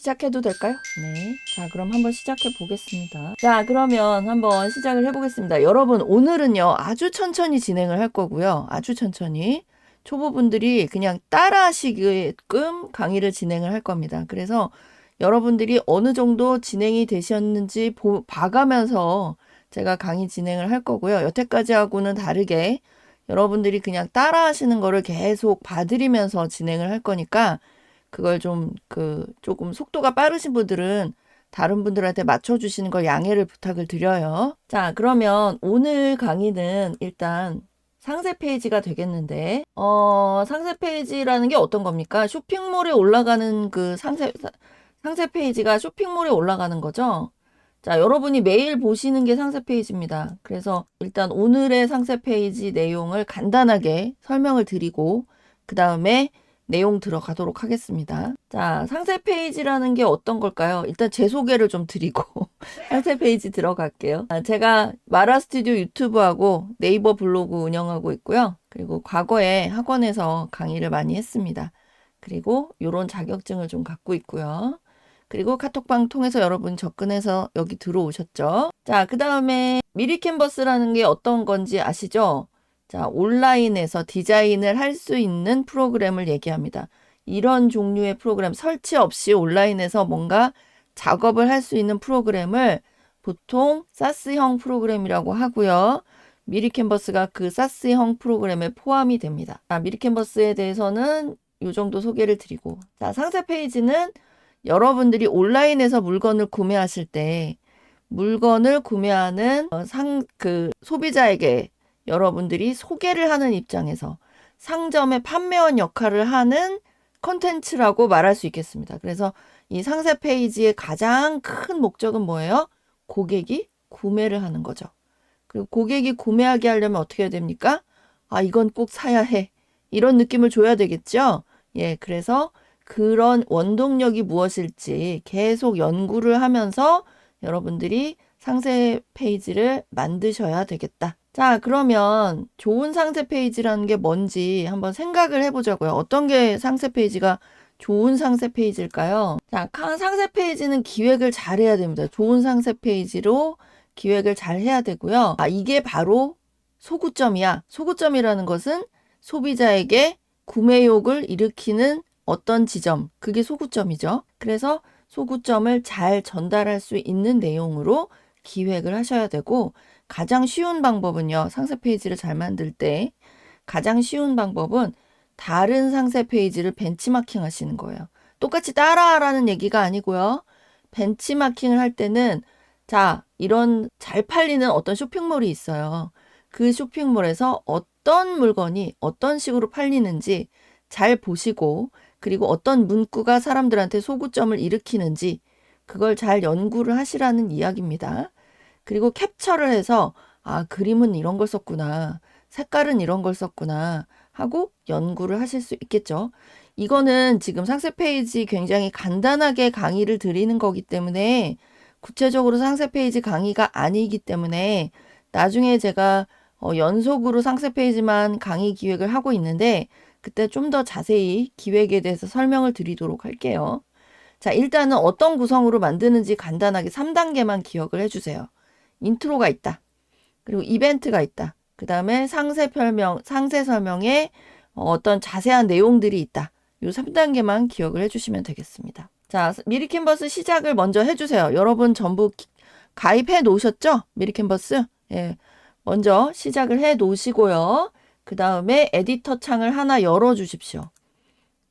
시작해도 될까요? 네. 자, 그럼 한번 시작해 보겠습니다. 자, 그러면 한번 시작을 해 보겠습니다. 여러분, 오늘은요, 아주 천천히 진행을 할 거고요. 아주 천천히. 초보분들이 그냥 따라 하시게끔 강의를 진행을 할 겁니다. 그래서 여러분들이 어느 정도 진행이 되셨는지 봐가면서 제가 강의 진행을 할 거고요. 여태까지 하고는 다르게 여러분들이 그냥 따라 하시는 거를 계속 봐드리면서 진행을 할 거니까 그걸 조금 속도가 빠르신 분들은 다른 분들한테 맞춰주시는 걸 양해를 부탁을 드려요. 자, 그러면 오늘 강의는 일단 상세 페이지가 되겠는데, 상세 페이지라는 게 어떤 겁니까? 쇼핑몰에 올라가는 그 상세 페이지가 쇼핑몰에 올라가는 거죠? 자, 여러분이 매일 보시는 게 상세 페이지입니다. 그래서 일단 오늘의 상세 페이지 내용을 간단하게 설명을 드리고, 그 다음에 내용 들어가도록 하겠습니다. 자, 상세 페이지라는 게 어떤 걸까요? 일단 제 소개를 좀 드리고 상세 페이지 들어갈게요. 제가 마라 스튜디오 유튜브하고 네이버 블로그 운영하고 있고요. 그리고 과거에 학원에서 강의를 많이 했습니다. 그리고 이런 자격증을 좀 갖고 있고요. 그리고 카톡방 통해서 여러분 접근해서 여기 들어오셨죠? 자, 그 다음에 미리 캔버스라는 게 어떤 건지 아시죠? 자, 온라인에서 디자인을 할 수 있는 프로그램을 얘기합니다. 이런 종류의 프로그램, 설치 없이 온라인에서 뭔가 작업을 할 수 있는 프로그램을 보통 사스형 프로그램이라고 하고요. 미리 캔버스가 그 사스형 프로그램에 포함이 됩니다. 자, 미리 캔버스에 대해서는 이 정도 소개를 드리고, 자, 상세 페이지는 여러분들이 온라인에서 물건을 구매하실 때 물건을 구매하는 소비자에게 여러분들이 소개를 하는 입장에서 상점의 판매원 역할을 하는 컨텐츠라고 말할 수 있겠습니다. 그래서 이 상세 페이지의 가장 큰 목적은 뭐예요? 고객이 구매를 하는 거죠. 그리고 고객이 구매하게 하려면 어떻게 해야 됩니까? 아, 이건 꼭 사야 해. 이런 느낌을 줘야 되겠죠? 예, 그래서 그런 원동력이 무엇일지 계속 연구를 하면서 여러분들이 상세 페이지를 만드셔야 되겠다. 자, 그러면 좋은 상세 페이지라는 게 뭔지 한번 생각을 해보자고요. 어떤 게 상세 페이지가 좋은 상세 페이지일까요? 자, 상세 페이지는 기획을 잘 해야 됩니다. 좋은 상세 페이지로 기획을 잘 해야 되고요. 아, 이게 바로 소구점이야. 소구점이라는 것은 소비자에게 구매욕을 일으키는 어떤 지점, 그게 소구점이죠. 그래서 소구점을 잘 전달할 수 있는 내용으로 기획을 하셔야 되고, 가장 쉬운 방법은요, 상세 페이지를 잘 만들 때 가장 쉬운 방법은 다른 상세 페이지를 벤치마킹 하시는 거예요. 똑같이 따라하라는 얘기가 아니고요. 벤치마킹을 할 때는 자, 이런 잘 팔리는 어떤 쇼핑몰이 있어요. 그 쇼핑몰에서 어떤 물건이 어떤 식으로 팔리는지 잘 보시고, 그리고 어떤 문구가 사람들한테 소구점을 일으키는지 그걸 잘 연구를 하시라는 이야기입니다. 그리고 캡처를 해서 아, 그림은 이런 걸 썼구나. 색깔은 이런 걸 썼구나. 하고 연구를 하실 수 있겠죠. 이거는 지금 상세 페이지 굉장히 간단하게 강의를 드리는 거기 때문에 구체적으로 상세 페이지 강의가 아니기 때문에 나중에 제가 연속으로 상세 페이지만 강의 기획을 하고 있는데 그때 좀 더 자세히 기획에 대해서 설명을 드리도록 할게요. 자, 일단은 어떤 구성으로 만드는지 간단하게 3단계만 기억을 해주세요. 인트로가 있다. 그리고 이벤트가 있다. 그 다음에 상세 설명에 어떤 자세한 내용들이 있다. 이 3단계만 기억을 해주시면 되겠습니다. 자, 미리 캔버스 시작을 먼저 해주세요. 여러분 전부 가입해 놓으셨죠? 미리 캔버스? 예. 먼저 시작을 해 놓으시고요. 그 다음에 에디터 창을 하나 열어 주십시오.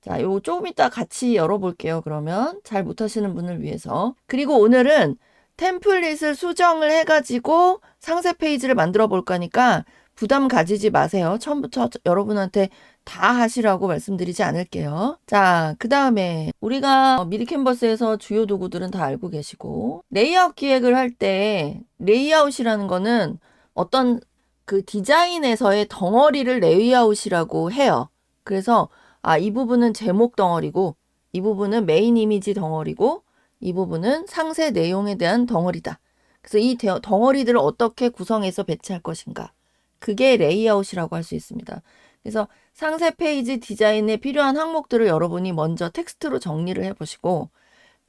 자, 요거 조금 이따 같이 열어볼게요. 그러면 잘 못하시는 분을 위해서. 그리고 오늘은 템플릿을 수정을 해가지고 상세 페이지를 만들어 볼 거니까 부담 가지지 마세요. 처음부터 여러분한테 다 하시라고 말씀드리지 않을게요. 자, 그 다음에 우리가 미리 캔버스에서 주요 도구들은 다 알고 계시고, 레이아웃 기획을 할 때 레이아웃이라는 거는 어떤 그 디자인에서의 덩어리를 레이아웃이라고 해요. 그래서 아, 이 부분은 제목 덩어리고, 이 부분은 메인 이미지 덩어리고, 이 부분은 상세 내용에 대한 덩어리다. 그래서 이 덩어리들을 어떻게 구성해서 배치할 것인가. 그게 레이아웃이라고 할 수 있습니다. 그래서 상세 페이지 디자인에 필요한 항목들을 여러분이 먼저 텍스트로 정리를 해보시고,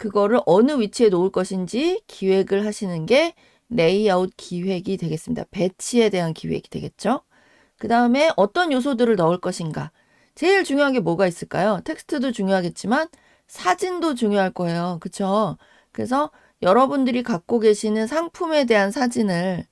그거를 어느 위치에 놓을 것인지 기획을 하시는 게 레이아웃 기획이 되겠습니다. 배치에 대한 기획이 되겠죠. 그 다음에 어떤 요소들을 넣을 것인가. 제일 중요한 게 뭐가 있을까요? 텍스트도 중요하겠지만 사진도 중요할 거예요. 그쵸? 그래서 여러분들이 갖고 계시는 상품에 대한 사진을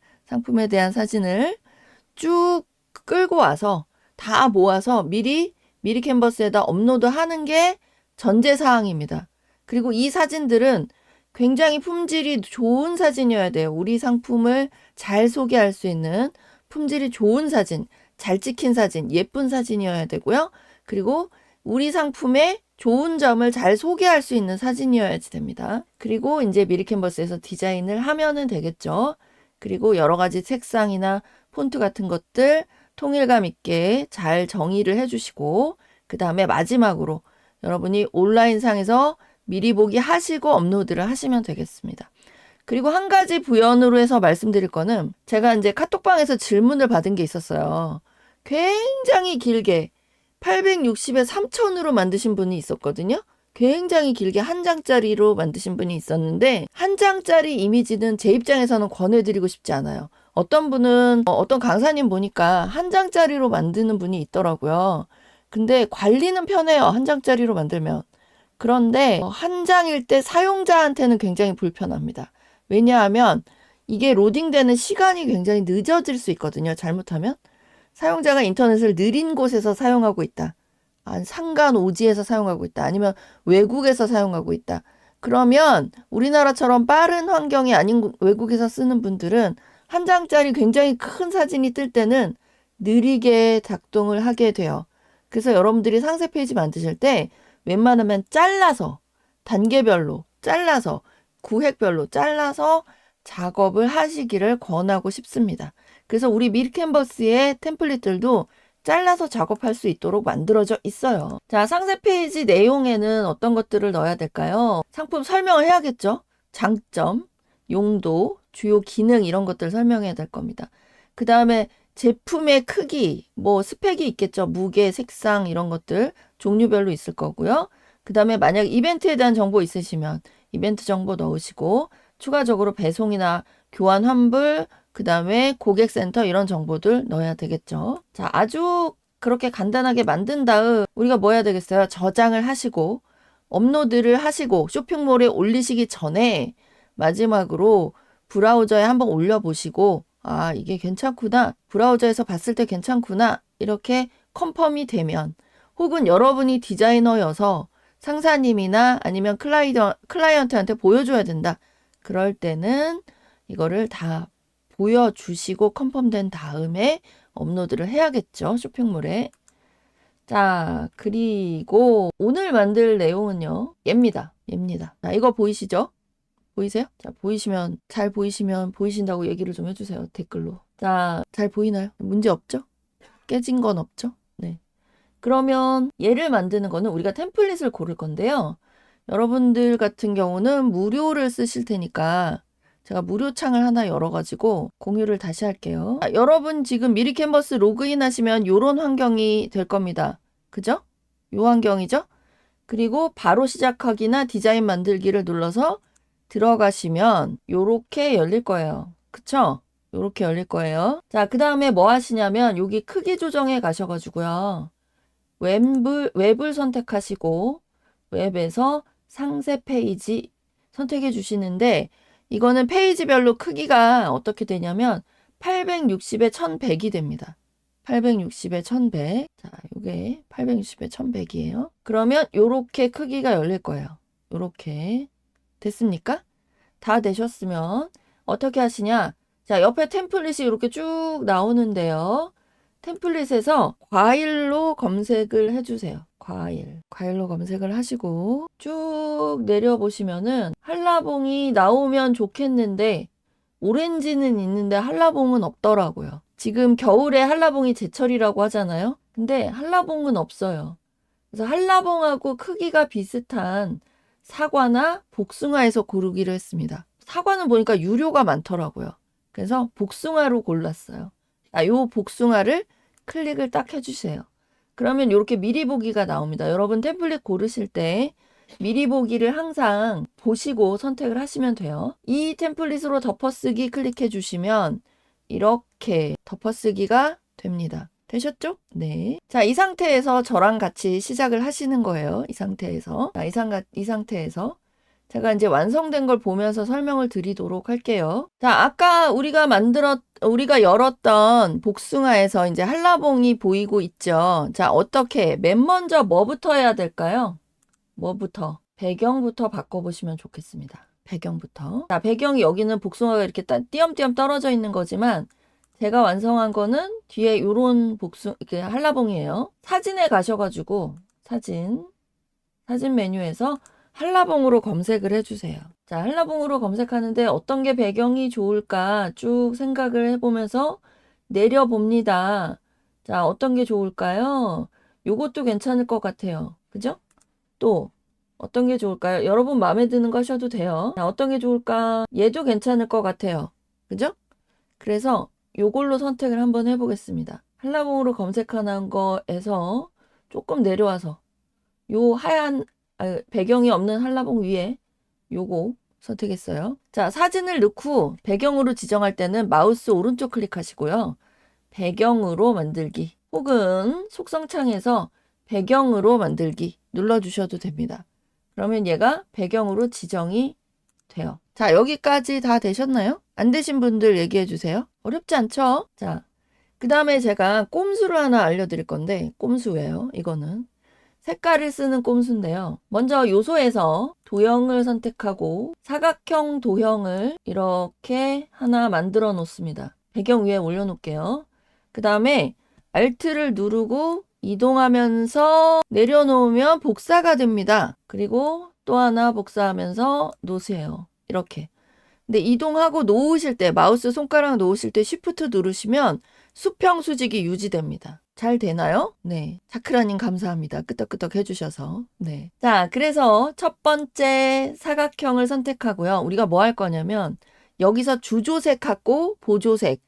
쭉 끌고 와서 다 모아서 미리 캔버스에다 업로드하는 게 전제사항입니다. 그리고 이 사진들은 굉장히 품질이 좋은 사진이어야 돼요. 우리 상품을 잘 소개할 수 있는 품질이 좋은 사진, 잘 찍힌 사진, 예쁜 사진이어야 되고요. 그리고 우리 상품의 좋은 점을 잘 소개할 수 있는 사진이어야지 됩니다. 그리고 이제 미리 캔버스에서 디자인을 하면은 되겠죠. 그리고 여러 가지 색상이나 폰트 같은 것들 통일감 있게 잘 정의를 해주시고, 그 다음에 마지막으로 여러분이 온라인상에서 미리 보기 하시고 업로드를 하시면 되겠습니다. 그리고 한 가지 부연으로 해서 말씀드릴 거는, 제가 이제 카톡방에서 질문을 받은 게 있었어요. 굉장히 길게 860에 3000으로 만드신 분이 있었거든요. 굉장히 길게 한 장짜리로 만드신 분이 있었는데, 한 장짜리 이미지는 제 입장에서는 권해드리고 싶지 않아요. 어떤 분은 어떤 강사님 보니까 한 장짜리로 만드는 분이 있더라고요. 근데 관리는 편해요. 한 장짜리로 만들면. 그런데 한 장일 때 사용자한테는 굉장히 불편합니다. 왜냐하면 이게 로딩되는 시간이 굉장히 늦어질 수 있거든요. 잘못하면. 사용자가 인터넷을 느린 곳에서 사용하고 있다. 상간 오지에서 사용하고 있다. 아니면 외국에서 사용하고 있다. 그러면 우리나라처럼 빠른 환경이 아닌 외국에서 쓰는 분들은 한 장짜리 굉장히 큰 사진이 뜰 때는 느리게 작동을 하게 돼요. 그래서 여러분들이 상세 페이지 만드실 때 웬만하면 잘라서, 단계별로 잘라서, 구획별로 잘라서 작업을 하시기를 권하고 싶습니다. 그래서 우리 미리캔버스의 템플릿들도 잘라서 작업할 수 있도록 만들어져 있어요. 자, 상세 페이지 내용에는 어떤 것들을 넣어야 될까요? 상품 설명을 해야겠죠? 장점, 용도, 주요 기능 이런 것들 설명해야 될 겁니다. 그 다음에 제품의 크기, 뭐 스펙이 있겠죠. 무게, 색상 이런 것들 종류별로 있을 거고요. 그 다음에 만약 이벤트에 대한 정보 있으시면 이벤트 정보 넣으시고, 추가적으로 배송이나 교환 환불, 그 다음에 고객센터 이런 정보들 넣어야 되겠죠. 자, 아주 그렇게 간단하게 만든 다음 우리가 뭐 해야 되겠어요? 저장을 하시고 업로드를 하시고 쇼핑몰에 올리시기 전에 마지막으로 브라우저에 한번 올려보시고, 아, 이게 괜찮구나. 브라우저에서 봤을 때 괜찮구나. 이렇게 컨펌이 되면, 혹은 여러분이 디자이너여서 상사님이나 아니면 클라이언트한테 보여줘야 된다. 그럴 때는 이거를 다 보여주시고 컨펌된 다음에 업로드를 해야겠죠. 쇼핑몰에. 자, 그리고 오늘 만들 내용은요. 얘입니다. 자, 이거 보이시죠? 보이세요? 자, 잘 보이시면 보이신다고 얘기를 좀 해주세요. 댓글로. 자, 잘 보이나요? 문제 없죠? 깨진 건 없죠? 네. 그러면 얘를 만드는 거는 우리가 템플릿을 고를 건데요. 여러분들 같은 경우는 무료를 쓰실 테니까 제가 무료 창을 하나 열어가지고 공유를 다시 할게요. 자, 여러분 지금 미리 캔버스 로그인 하시면 요런 환경이 될 겁니다. 그죠? 요 환경이죠? 그리고 바로 시작하기나 디자인 만들기를 눌러서 들어가시면 요렇게 열릴 거예요. 그쵸? 요렇게 열릴 거예요. 자, 그 다음에 뭐 하시냐면 여기 크기 조정에 가셔가지고요. 웹을 선택하시고 웹에서 상세 페이지 선택해 주시는데, 이거는 페이지별로 크기가 어떻게 되냐면 860에 1100이 됩니다. 860에 1100. 자, 요게 860에 1100이에요. 그러면 요렇게 크기가 열릴 거예요. 요렇게. 됐습니까? 다 되셨으면 어떻게 하시냐? 자, 옆에 템플릿이 이렇게 쭉 나오는데요. 템플릿에서 과일로 검색을 해주세요. 과일로 검색을 하시고 쭉 내려보시면은 한라봉이 나오면 좋겠는데 오렌지는 있는데 한라봉은 없더라고요. 지금 겨울에 한라봉이 제철이라고 하잖아요. 근데 한라봉은 없어요. 그래서 한라봉하고 크기가 비슷한 사과나 복숭아에서 고르기로 했습니다. 사과는 보니까 유료가 많더라고요. 그래서 복숭아로 골랐어요. 요 복숭아를 클릭을 딱 해주세요. 그러면 이렇게 미리 보기가 나옵니다. 여러분 템플릿 고르실 때 미리 보기를 항상 보시고 선택을 하시면 돼요. 이 템플릿으로 덮어쓰기 클릭해 주시면 이렇게 덮어쓰기가 됩니다. 되셨죠? 네. 자, 이 상태에서 저랑 같이 시작을 하시는 거예요. 이 상태에서. 자, 이 상태에서. 제가 이제 완성된 걸 보면서 설명을 드리도록 할게요. 자, 아까 우리가 열었던 복숭아에서 이제 한라봉이 보이고 있죠. 자, 어떻게, 맨 먼저 뭐부터 해야 될까요? 뭐부터? 배경부터 바꿔보시면 좋겠습니다. 배경부터. 자, 배경이 여기는 복숭아가 이렇게 띄엄띄엄 떨어져 있는 거지만 제가 완성한 거는 뒤에 요런 이렇게 한라봉이에요. 사진에 가셔가지고 사진 메뉴에서 한라봉으로 검색을 해주세요. 자, 한라봉으로 검색하는데 어떤 게 배경이 좋을까 쭉 생각을 해보면서 내려봅니다. 자, 어떤 게 좋을까요? 요것도 괜찮을 것 같아요. 그죠? 또 어떤 게 좋을까요? 여러분 마음에 드는 거 하셔도 돼요. 자, 어떤 게 좋을까? 얘도 괜찮을 것 같아요. 그죠? 그래서 요걸로 선택을 한번 해보겠습니다. 한라봉으로 검색하는 거에서 조금 내려와서 요 하얀 배경이 없는 한라봉 위에 요거 선택했어요. 자, 사진을 넣고 배경으로 지정할 때는 마우스 오른쪽 클릭하시고요. 배경으로 만들기 혹은 속성창에서 배경으로 만들기 눌러주셔도 됩니다. 그러면 얘가 배경으로 지정이 돼요. 자, 여기까지 다 되셨나요? 안 되신 분들 얘기해 주세요. 어렵지 않죠? 자, 그 다음에 제가 꼼수를 하나 알려드릴 건데 꼼수예요. 이거는 색깔을 쓰는 꼼수인데요. 먼저 요소에서 도형을 선택하고 사각형 도형을 이렇게 하나 만들어 놓습니다. 배경 위에 올려놓을게요. 그 다음에 Alt를 누르고 이동하면서 내려놓으면 복사가 됩니다. 그리고 또 하나 복사하면서 놓으세요. 이렇게. 근데 이동하고 놓으실 때 마우스 손가락 놓으실 때 Shift 누르시면 수평 수직이 유지됩니다. 잘 되나요? 네. 차크라님 감사합니다. 끄덕끄덕 해주셔서. 네. 자, 그래서 첫 번째 사각형을 선택하고요. 우리가 뭐 할 거냐면 여기서 주조색하고 보조색,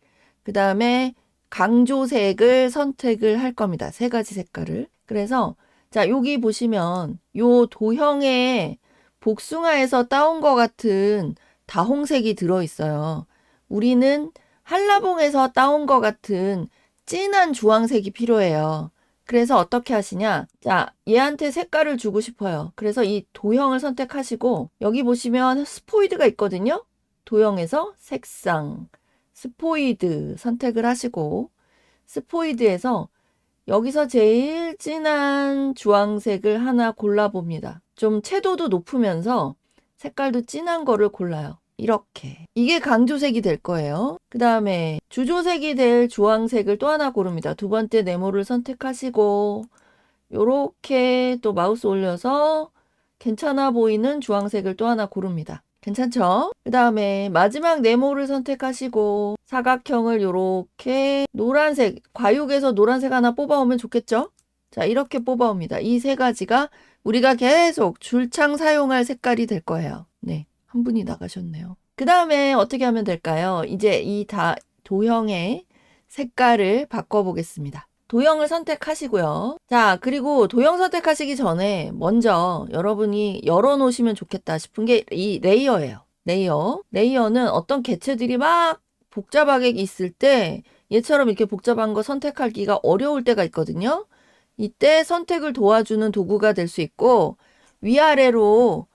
그 다음에 강조색을 선택을 할 겁니다. 세 가지 색깔을. 그래서 자, 여기 보시면 요 도형에 복숭아에서 따온 것 같은 다홍색이 들어있어요. 우리는 한라봉에서 따온 것 같은 진한 주황색이 필요해요. 그래서 어떻게 하시냐? 자, 얘한테 색깔을 주고 싶어요. 그래서 이 도형을 선택하시고 여기 보시면 스포이드가 있거든요. 도형에서 색상, 스포이드 선택을 하시고 스포이드에서 여기서 제일 진한 주황색을 하나 골라봅니다. 좀 채도도 높으면서 색깔도 진한 거를 골라요. 이렇게. 이게 강조색이 될 거예요. 그 다음에 주조색이 될 주황색을 또 하나 고릅니다. 두 번째 네모를 선택하시고 요렇게 또 마우스 올려서 괜찮아 보이는 주황색을 또 하나 고릅니다. 괜찮죠? 그 다음에 마지막 네모를 선택하시고 사각형을 요렇게 노란색, 과육에서 노란색 하나 뽑아오면 좋겠죠? 자, 이렇게 뽑아옵니다. 이 세 가지가 우리가 계속 줄창 사용할 색깔이 될 거예요. 네. 한 분이 나가셨네요. 그 다음에 어떻게 하면 될까요? 이제 이 도형의 색깔을 바꿔보겠습니다. 도형을 선택하시고요. 자, 그리고 도형 선택하시기 전에 먼저 여러분이 열어놓으시면 좋겠다 싶은 게 이 레이어예요. 레이어는 어떤 개체들이 막 복잡하게 있을 때 얘처럼 이렇게 복잡한 거 선택하기가 어려울 때가 있거든요. 이때 선택을 도와주는 도구가 될 수 있고 위아래로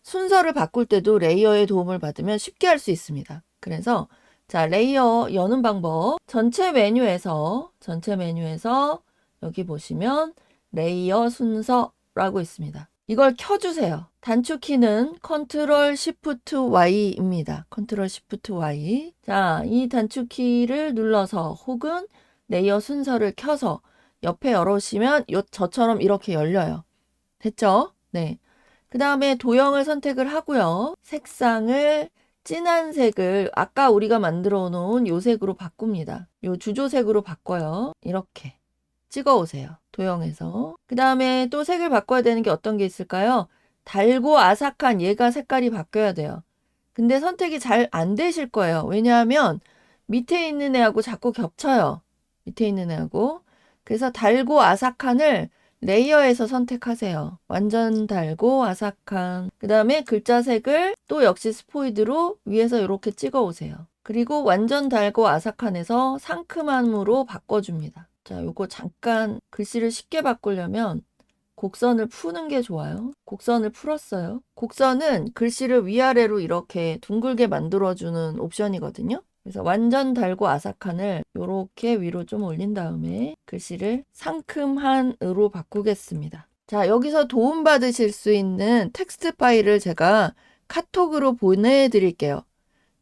순서를 바꿀 때도 레이어의 도움을 받으면 쉽게 할 수 있습니다. 그래서 자, 레이어 여는 방법. 전체 메뉴에서 여기 보시면 레이어 순서라고 있습니다. 이걸 켜주세요. 단축키는 Ctrl Shift Y입니다. Ctrl Shift Y. 자, 이 단축키를 눌러서 혹은 레이어 순서를 켜서 옆에 열어오시면 저처럼 이렇게 열려요. 됐죠? 네. 그 다음에 도형을 선택을 하고요. 색상을 진한 색을 아까 우리가 만들어 놓은 요 색으로 바꿉니다. 요 주조색으로 바꿔요. 이렇게 찍어 오세요. 도형에서. 그 다음에 또 색을 바꿔야 되는 게 어떤 게 있을까요? 달고 아삭한 얘가 색깔이 바뀌어야 돼요. 근데 선택이 잘 안 되실 거예요. 왜냐하면 밑에 있는 애하고 자꾸 겹쳐요. 밑에 있는 애하고. 그래서 달고 아삭한을 레이어에서 선택하세요. 완전 달고 아삭한. 그 다음에 글자색을 또 역시 스포이드로 위에서 이렇게 찍어 오세요. 그리고 완전 달고 아삭한에서 상큼함으로 바꿔줍니다. 자, 요거 잠깐 글씨를 쉽게 바꾸려면 곡선을 푸는 게 좋아요. 곡선을 풀었어요. 곡선은 글씨를 위아래로 이렇게 둥글게 만들어주는 옵션이거든요. 그래서 완전 달고 아삭한을 이렇게 위로 좀 올린 다음에 글씨를 상큼한으로 바꾸겠습니다. 자, 여기서 도움받으실 수 있는 텍스트 파일을 제가 카톡으로 보내드릴게요.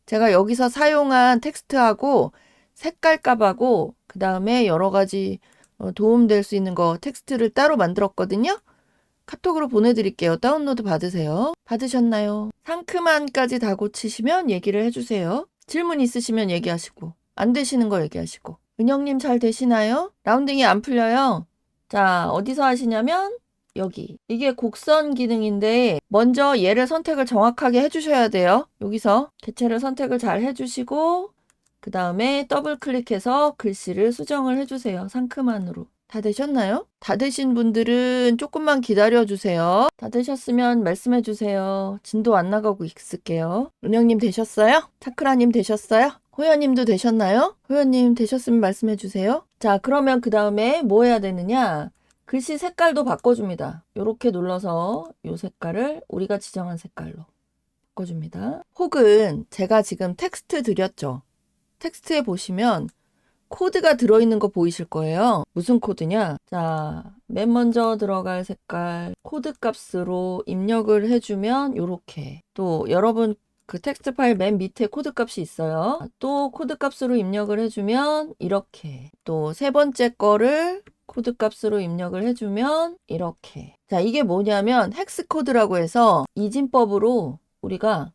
제가 여기서 사용한 텍스트하고 색깔값하고 그 다음에 여러 가지 도움될 수 있는 거 텍스트를 따로 만들었거든요. 카톡으로 보내드릴게요. 다운로드 받으세요. 받으셨나요? 상큼한까지 다 고치시면 얘기를 해주세요. 질문 있으시면 얘기하시고 안 되시는 거 얘기하시고. 은영님 잘 되시나요? 라운딩이 안 풀려요. 자, 어디서 하시냐면 여기. 이게 곡선 기능인데 먼저 얘를 선택을 정확하게 해주셔야 돼요. 여기서 개체를 선택을 잘 해주시고 그 다음에 더블 클릭해서 글씨를 수정을 해주세요. 상큼한으로. 다 되셨나요? 다 되신 분들은 조금만 기다려주세요. 다 되셨으면 말씀해주세요. 진도 안 나가고 있을게요. 은영님 되셨어요? 차크라님 되셨어요? 호연님도 되셨나요? 호연님 되셨으면 말씀해주세요. 자, 그러면 그 다음에 뭐 해야 되느냐? 글씨 색깔도 바꿔줍니다. 이렇게 눌러서 이 색깔을 우리가 지정한 색깔로 바꿔줍니다. 혹은 제가 지금 텍스트 드렸죠? 텍스트에 보시면 코드가 들어있는 거 보이실 거예요. 무슨 코드냐? 자, 맨 먼저 들어갈 색깔 코드 값으로 입력을 해주면 이렇게. 또 여러분 그 텍스트 파일 맨 밑에 코드 값이 있어요. 또 코드 값으로 입력을 해주면 이렇게. 또 세 번째 거를 코드 값으로 입력을 해주면 이렇게. 자, 이게 뭐냐면 헥스 코드라고 해서 이진법으로 우리가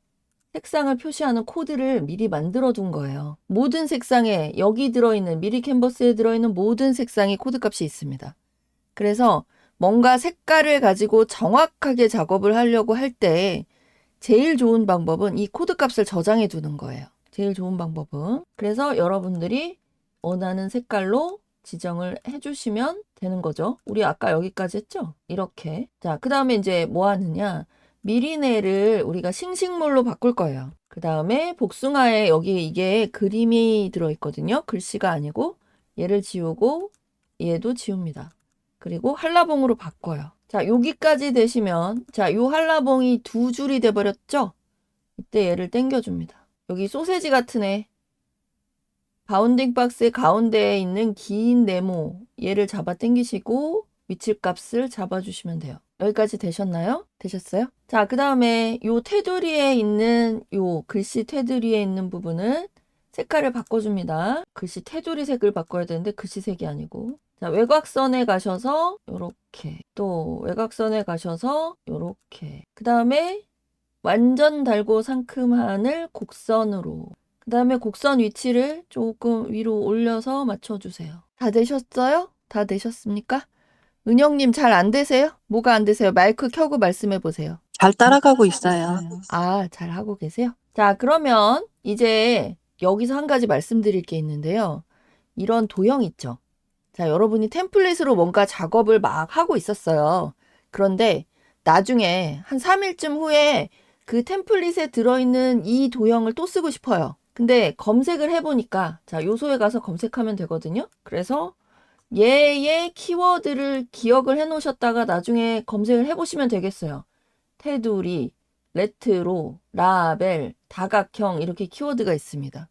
색상을 표시하는 코드를 미리 만들어 둔 거예요. 모든 색상에 여기 들어있는 미리 캔버스에 들어있는 모든 색상의 코드 값이 있습니다. 그래서 뭔가 색깔을 가지고 정확하게 작업을 하려고 할 때 제일 좋은 방법은 이 코드 값을 저장해 두는 거예요. 제일 좋은 방법은. 그래서 여러분들이 원하는 색깔로 지정을 해주시면 되는 거죠. 우리 아까 여기까지 했죠? 이렇게. 자, 그 다음에 이제 뭐 하느냐. 미리네를 우리가 싱싱몰로 바꿀 거예요. 그 다음에 복숭아에 여기 이게 그림이 들어있거든요. 글씨가 아니고 얘를 지우고 얘도 지웁니다. 그리고 한라봉으로 바꿔요. 자, 여기까지 되시면 자, 요 한라봉이 두 줄이 돼버렸죠? 이때 얘를 당겨줍니다. 여기 소세지 같은 애 바운딩 박스의 가운데에 있는 긴 네모 얘를 잡아 당기시고 위치값을 잡아주시면 돼요. 여기까지 되셨나요? 되셨어요? 자, 그 다음에 요 테두리에 있는 요 글씨 테두리에 있는 부분은 색깔을 바꿔줍니다. 글씨 테두리 색을 바꿔야 되는데 글씨 색이 아니고. 자, 외곽선에 가셔서 요렇게. 또 외곽선에 가셔서 요렇게. 그 다음에 완전 달고 상큼한을 곡선으로. 그 다음에 곡선 위치를 조금 위로 올려서 맞춰주세요. 다 되셨어요? 다 되셨습니까? 은영님 잘 안 되세요? 뭐가 안 되세요? 마이크 켜고 말씀해 보세요. 잘 따라가고 있어요. 아, 잘 하고 계세요? 자, 그러면 이제 여기서 한 가지 말씀드릴 게 있는데요. 이런 도형 있죠? 자, 여러분이 템플릿으로 뭔가 작업을 막 하고 있었어요. 그런데 나중에 한 3일쯤 후에 그 템플릿에 들어있는 이 도형을 또 쓰고 싶어요. 근데 검색을 해보니까 자, 요소에 가서 검색하면 되거든요. 그래서 얘의 키워드를 기억을 해 놓으셨다가 나중에 검색을 해보시면 되겠어요. 테두리, 레트로, 라벨, 다각형 이렇게 키워드가 있습니다.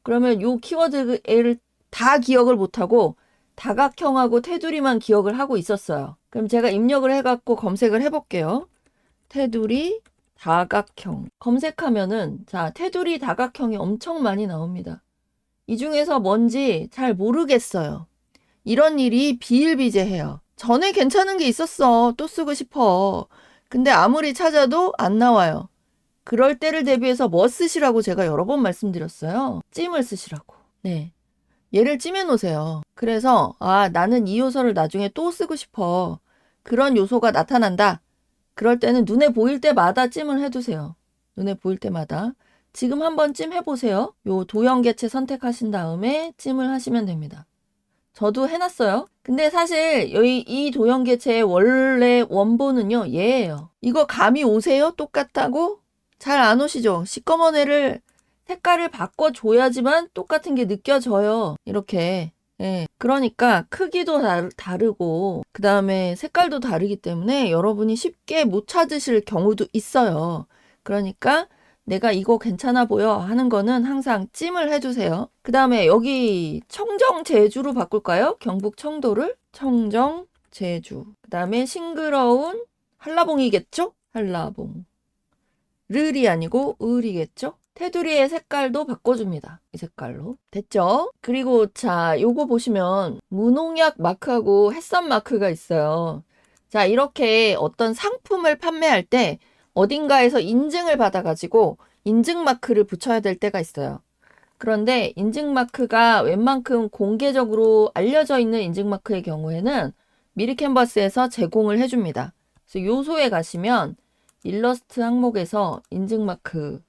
그러면 요 키워드를 다 기억을 못하고 다각형하고 테두리만 기억을 하고 있었어요. 그럼 제가 입력을 해갖고 검색을 해볼게요. 테두리, 다각형. 검색하면은 자, 테두리, 다각형이 엄청 많이 나옵니다. 이 중에서 뭔지 잘 모르겠어요. 이런 일이 비일비재해요. 전에 괜찮은 게 있었어. 또 쓰고 싶어. 근데 아무리 찾아도 안 나와요. 그럴 때를 대비해서 뭐 쓰시라고 제가 여러 번 말씀드렸어요. 찜을 쓰시라고. 네. 얘를 찜해 놓으세요. 그래서 아, 나는 이 요소를 나중에 또 쓰고 싶어. 그런 요소가 나타난다. 그럴 때는 눈에 보일 때마다 찜을 해두세요. 눈에 보일 때마다. 지금 한번 찜 해보세요. 요 도형 개체 선택하신 다음에 찜을 하시면 됩니다. 저도 해놨어요. 근데 사실 여기 이 도형계체의 원래 원본은요, 얘예요. 이거 감이 오세요? 똑같다고? 잘 안 오시죠? 시꺼먼 애를 색깔을 바꿔줘야지만 똑같은 게 느껴져요. 이렇게. 예. 그러니까 크기도 다르고 그 다음에 색깔도 다르기 때문에 여러분이 쉽게 못 찾으실 경우도 있어요. 그러니까 내가 이거 괜찮아 보여 하는 거는 항상 찜을 해주세요. 그 다음에 여기 청정 제주로 바꿀까요? 경북 청도를 청정 제주. 그 다음에 싱그러운 한라봉이겠죠? 한라봉. 르이 아니고 을이겠죠? 테두리의 색깔도 바꿔줍니다. 이 색깔로. 됐죠? 그리고 자, 요거 보시면 무농약 마크하고 햇선 마크가 있어요. 자, 이렇게 어떤 상품을 판매할 때 어딘가에서 인증을 받아가지고 인증 마크를 붙여야 될 때가 있어요. 그런데 인증 마크가 웬만큼 공개적으로 알려져 있는 인증 마크의 경우에는 미리캔버스에서 제공을 해줍니다. 그래서 요소에 가시면 일러스트 항목에서 인증 마크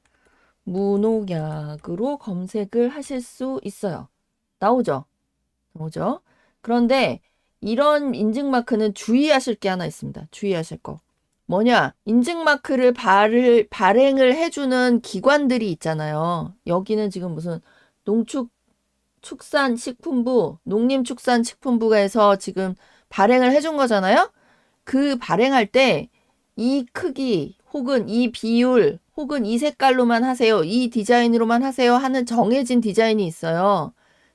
무농약으로 검색을 하실 수 있어요. 나오죠? 나오죠? 그런데 이런 인증 마크는 주의하실 게 하나 있습니다. 주의하실 거. 뭐냐? 인증 마크를 발행을 해주는 기관들이 있잖아요. 여기는 지금 무슨 농축산식품부, 농림축산식품부가 해서 지금 발행을 해준 거잖아요. 그 발행할 때 이 크기 혹은 이 비율 혹은 이 색깔로만 하세요. 이 디자인으로만 하세요 하는 정해진 디자인이 있어요.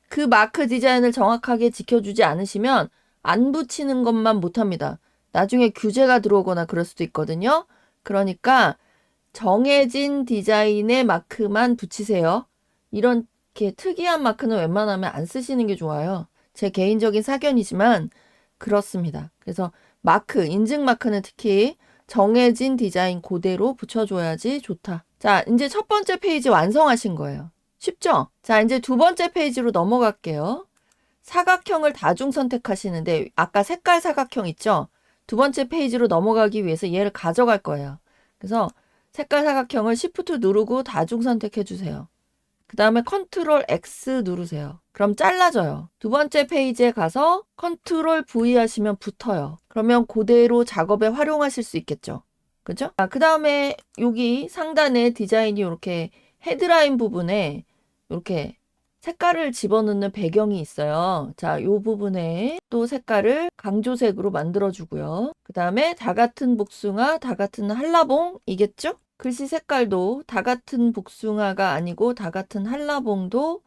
그 마크 디자인을 정확하게 지켜주지 않으시면 안 붙이는 것만 못합니다. 나중에 규제가 들어오거나 그럴 수도 있거든요. 그러니까 정해진 디자인의 마크만 붙이세요. 이렇게 특이한 마크는 웬만하면 안 쓰시는 게 좋아요. 제 개인적인 사견이지만 그렇습니다. 그래서 마크, 인증 마크는 특히 정해진 디자인 그대로 붙여줘야지 좋다. 자, 이제 첫 번째 페이지 완성하신 거예요. 쉽죠? 자, 이제 두 번째 페이지로 넘어갈게요. 사각형을 다중 선택하시는데 아까 색깔 사각형 있죠? 두 번째 페이지로 넘어가기 위해서 얘를 가져갈 거예요. 그래서 색깔 사각형을 Shift 누르고 다중 선택해 주세요. 그 다음에 컨트롤 X 누르세요. 그럼 잘라져요. 두 번째 페이지에 가서 컨트롤 V 하시면 붙어요. 그러면 그대로 작업에 활용하실 수 있겠죠. 그죠? 그 다음에 여기 상단에 디자인이 이렇게 헤드라인 부분에 이렇게 색깔을 집어넣는 배경이 있어요. 자, 이 부분에 또 색깔을 강조색으로 만들어주고요. 그 다음에 다 같은 복숭아, 다 같은 한라봉이겠죠? 글씨 색깔도 다 같은 복숭아가 아니고 다 같은 한라봉도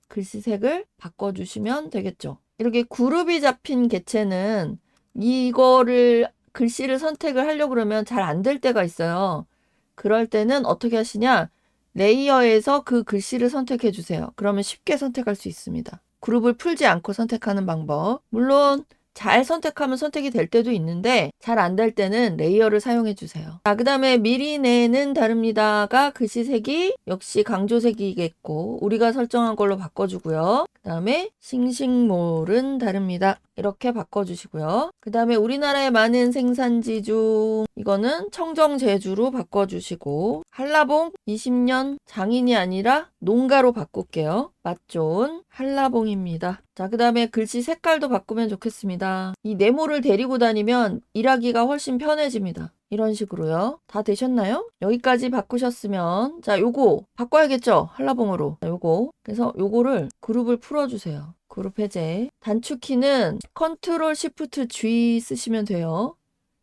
글씨색을 바꿔주시면 되겠죠. 이렇게 그룹이 잡힌 개체는 이거를 글씨를 선택을 하려고 그러면 잘 안 될 때가 있어요. 그럴 때는 어떻게 하시냐? 레이어에서 그 글씨를 선택해 주세요. 그러면 쉽게 선택할 수 있습니다. 그룹을 풀지 않고 선택하는 방법. 물론 잘 선택하면 선택이 될 때도 있는데 잘 안 될 때는 레이어를 사용해 주세요. 자, 그 다음에 미리 내는 다릅니다가 글씨색이 역시 강조색이겠고 우리가 설정한 걸로 바꿔주고요. 그 다음에 싱싱몰은 다릅니다. 이렇게 바꿔주시고요. 그 다음에 우리나라의 많은 생산지 중 이거는 청정 제주로 바꿔주시고 한라봉 20년 장인이 아니라 농가로 바꿀게요. 맛 좋은 한라봉입니다. 자, 그 다음에 글씨 색깔도 바꾸면 좋겠습니다. 이 네모를 데리고 다니면 일하기가 훨씬 편해집니다. 이런 식으로요. 다 되셨나요? 여기까지 바꾸셨으면 자, 요거 바꿔야겠죠? 한라봉으로. 자, 요거. 그래서 요거를 그룹을 풀어주세요. 그룹 해제. 단축키는 컨트롤 시프트 G 쓰시면 돼요.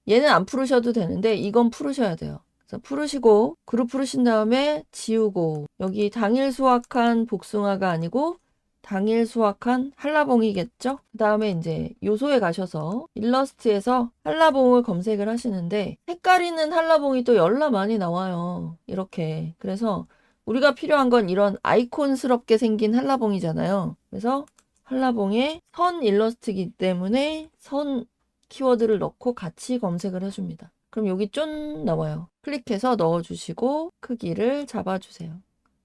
얘는 안 풀으셔도 되는데 이건 풀으셔야 돼요. 그래서 풀으시고 그룹 풀으신 다음에 지우고 여기 당일 수확한 복숭아가 아니고 당일 수확한 한라봉이겠죠? 그 다음에 이제 요소에 가셔서 일러스트에서 한라봉을 검색을 하시는데 색깔 있는 한라봉이 또 열나 많이 나와요. 이렇게. 그래서 우리가 필요한 건 이런 아이콘스럽게 생긴 한라봉이잖아요. 그래서 한라봉에 선 일러스트이기 때문에 선 키워드를 넣고 같이 검색을 해줍니다. 그럼 여기 쫀 나와요. 클릭해서 넣어주시고 크기를 잡아주세요.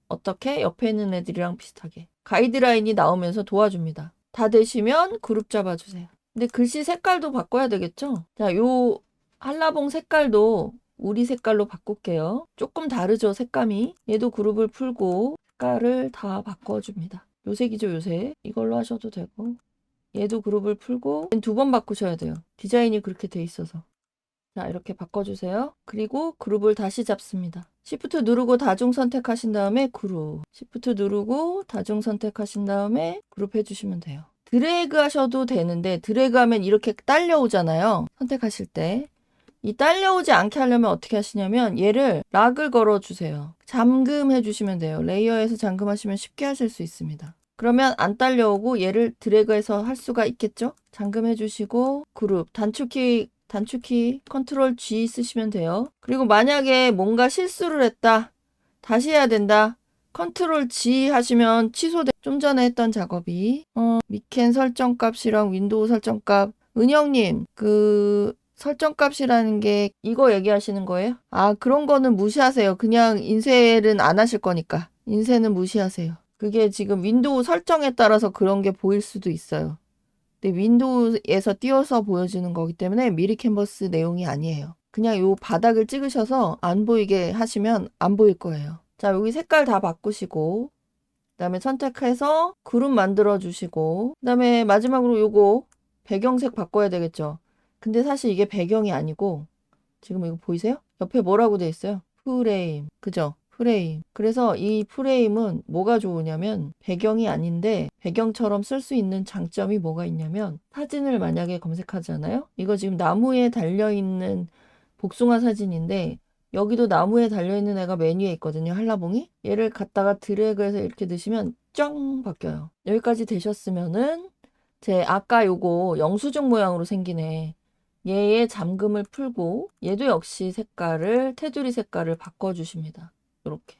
어떻게? 옆에 있는 애들이랑 비슷하게. 가이드라인이 나오면서 도와줍니다. 다 되시면 그룹 잡아주세요. 근데 글씨 색깔도 바꿔야 되겠죠? 자, 요 한라봉 색깔도 우리 색깔로 바꿀게요. 조금 다르죠, 색감이. 얘도 그룹을 풀고 색깔을 다 바꿔줍니다. 요색이죠, 요색. 이걸로 하셔도 되고 얘도 그룹을 풀고 2번 바꾸셔야 돼요. 디자인이 그렇게 돼 있어서. 자, 이렇게 바꿔주세요. 그리고 그룹을 다시 잡습니다. Shift 누르고 다중 선택하신 다음에 그룹. Shift 누르고 다중 선택하신 다음에 그룹 해주시면 돼요. 드래그 하셔도 되는데 드래그 하면 이렇게 딸려오잖아요. 선택하실 때. 이 딸려오지 않게 하려면 어떻게 하시냐면 얘를 락을 걸어주세요. 잠금해 주시면 돼요. 레이어에서 잠금하시면 쉽게 하실 수 있습니다. 그러면 안 딸려오고 얘를 드래그해서 할 수가 있겠죠? 잠금해 주시고 그룹 단축키 컨트롤 G 쓰시면 돼요. 그리고 만약에 뭔가 실수를 했다. 다시 해야 된다. 컨트롤 G 하시면 취소돼. 좀 전에 했던 작업이 미캔 설정값이랑 윈도우 설정값 은영님 설정값이라는 게 이거 얘기하시는 거예요? 아, 그런 거는 무시하세요. 그냥 인쇄는 안 하실 거니까. 인쇄는 무시하세요. 그게 지금 윈도우 설정에 따라서 그런 게 보일 수도 있어요. 근데 윈도우에서 띄워서 보여주는 거기 때문에 미리 캔버스 내용이 아니에요. 그냥 요 바닥을 찍으셔서 안 보이게 하시면 안 보일 거예요. 자, 여기 색깔 다 바꾸시고 그 다음에 선택해서 그룹 만들어 주시고 그 다음에 마지막으로 요거 배경색 바꿔야 되겠죠. 근데 사실 이게 배경이 아니고 지금 이거 보이세요? 옆에 뭐라고 돼 있어요? 프레임. 그죠? 프레임. 그래서 이 프레임은 뭐가 좋으냐면 배경이 아닌데 배경처럼 쓸 수 있는 장점이 뭐가 있냐면 사진을 만약에 검색하잖아요. 이거 지금 나무에 달려있는 복숭아 사진인데 여기도 나무에 달려있는 애가 메뉴에 있거든요. 한라봉이. 얘를 갖다가 드래그해서 이렇게 넣으시면 짱 바뀌어요. 여기까지 되셨으면은 제 아까 요거 영수증 모양으로 생기네. 얘의 잠금을 풀고 얘도 역시 테두리 색깔을 바꿔주십니다. 이렇게.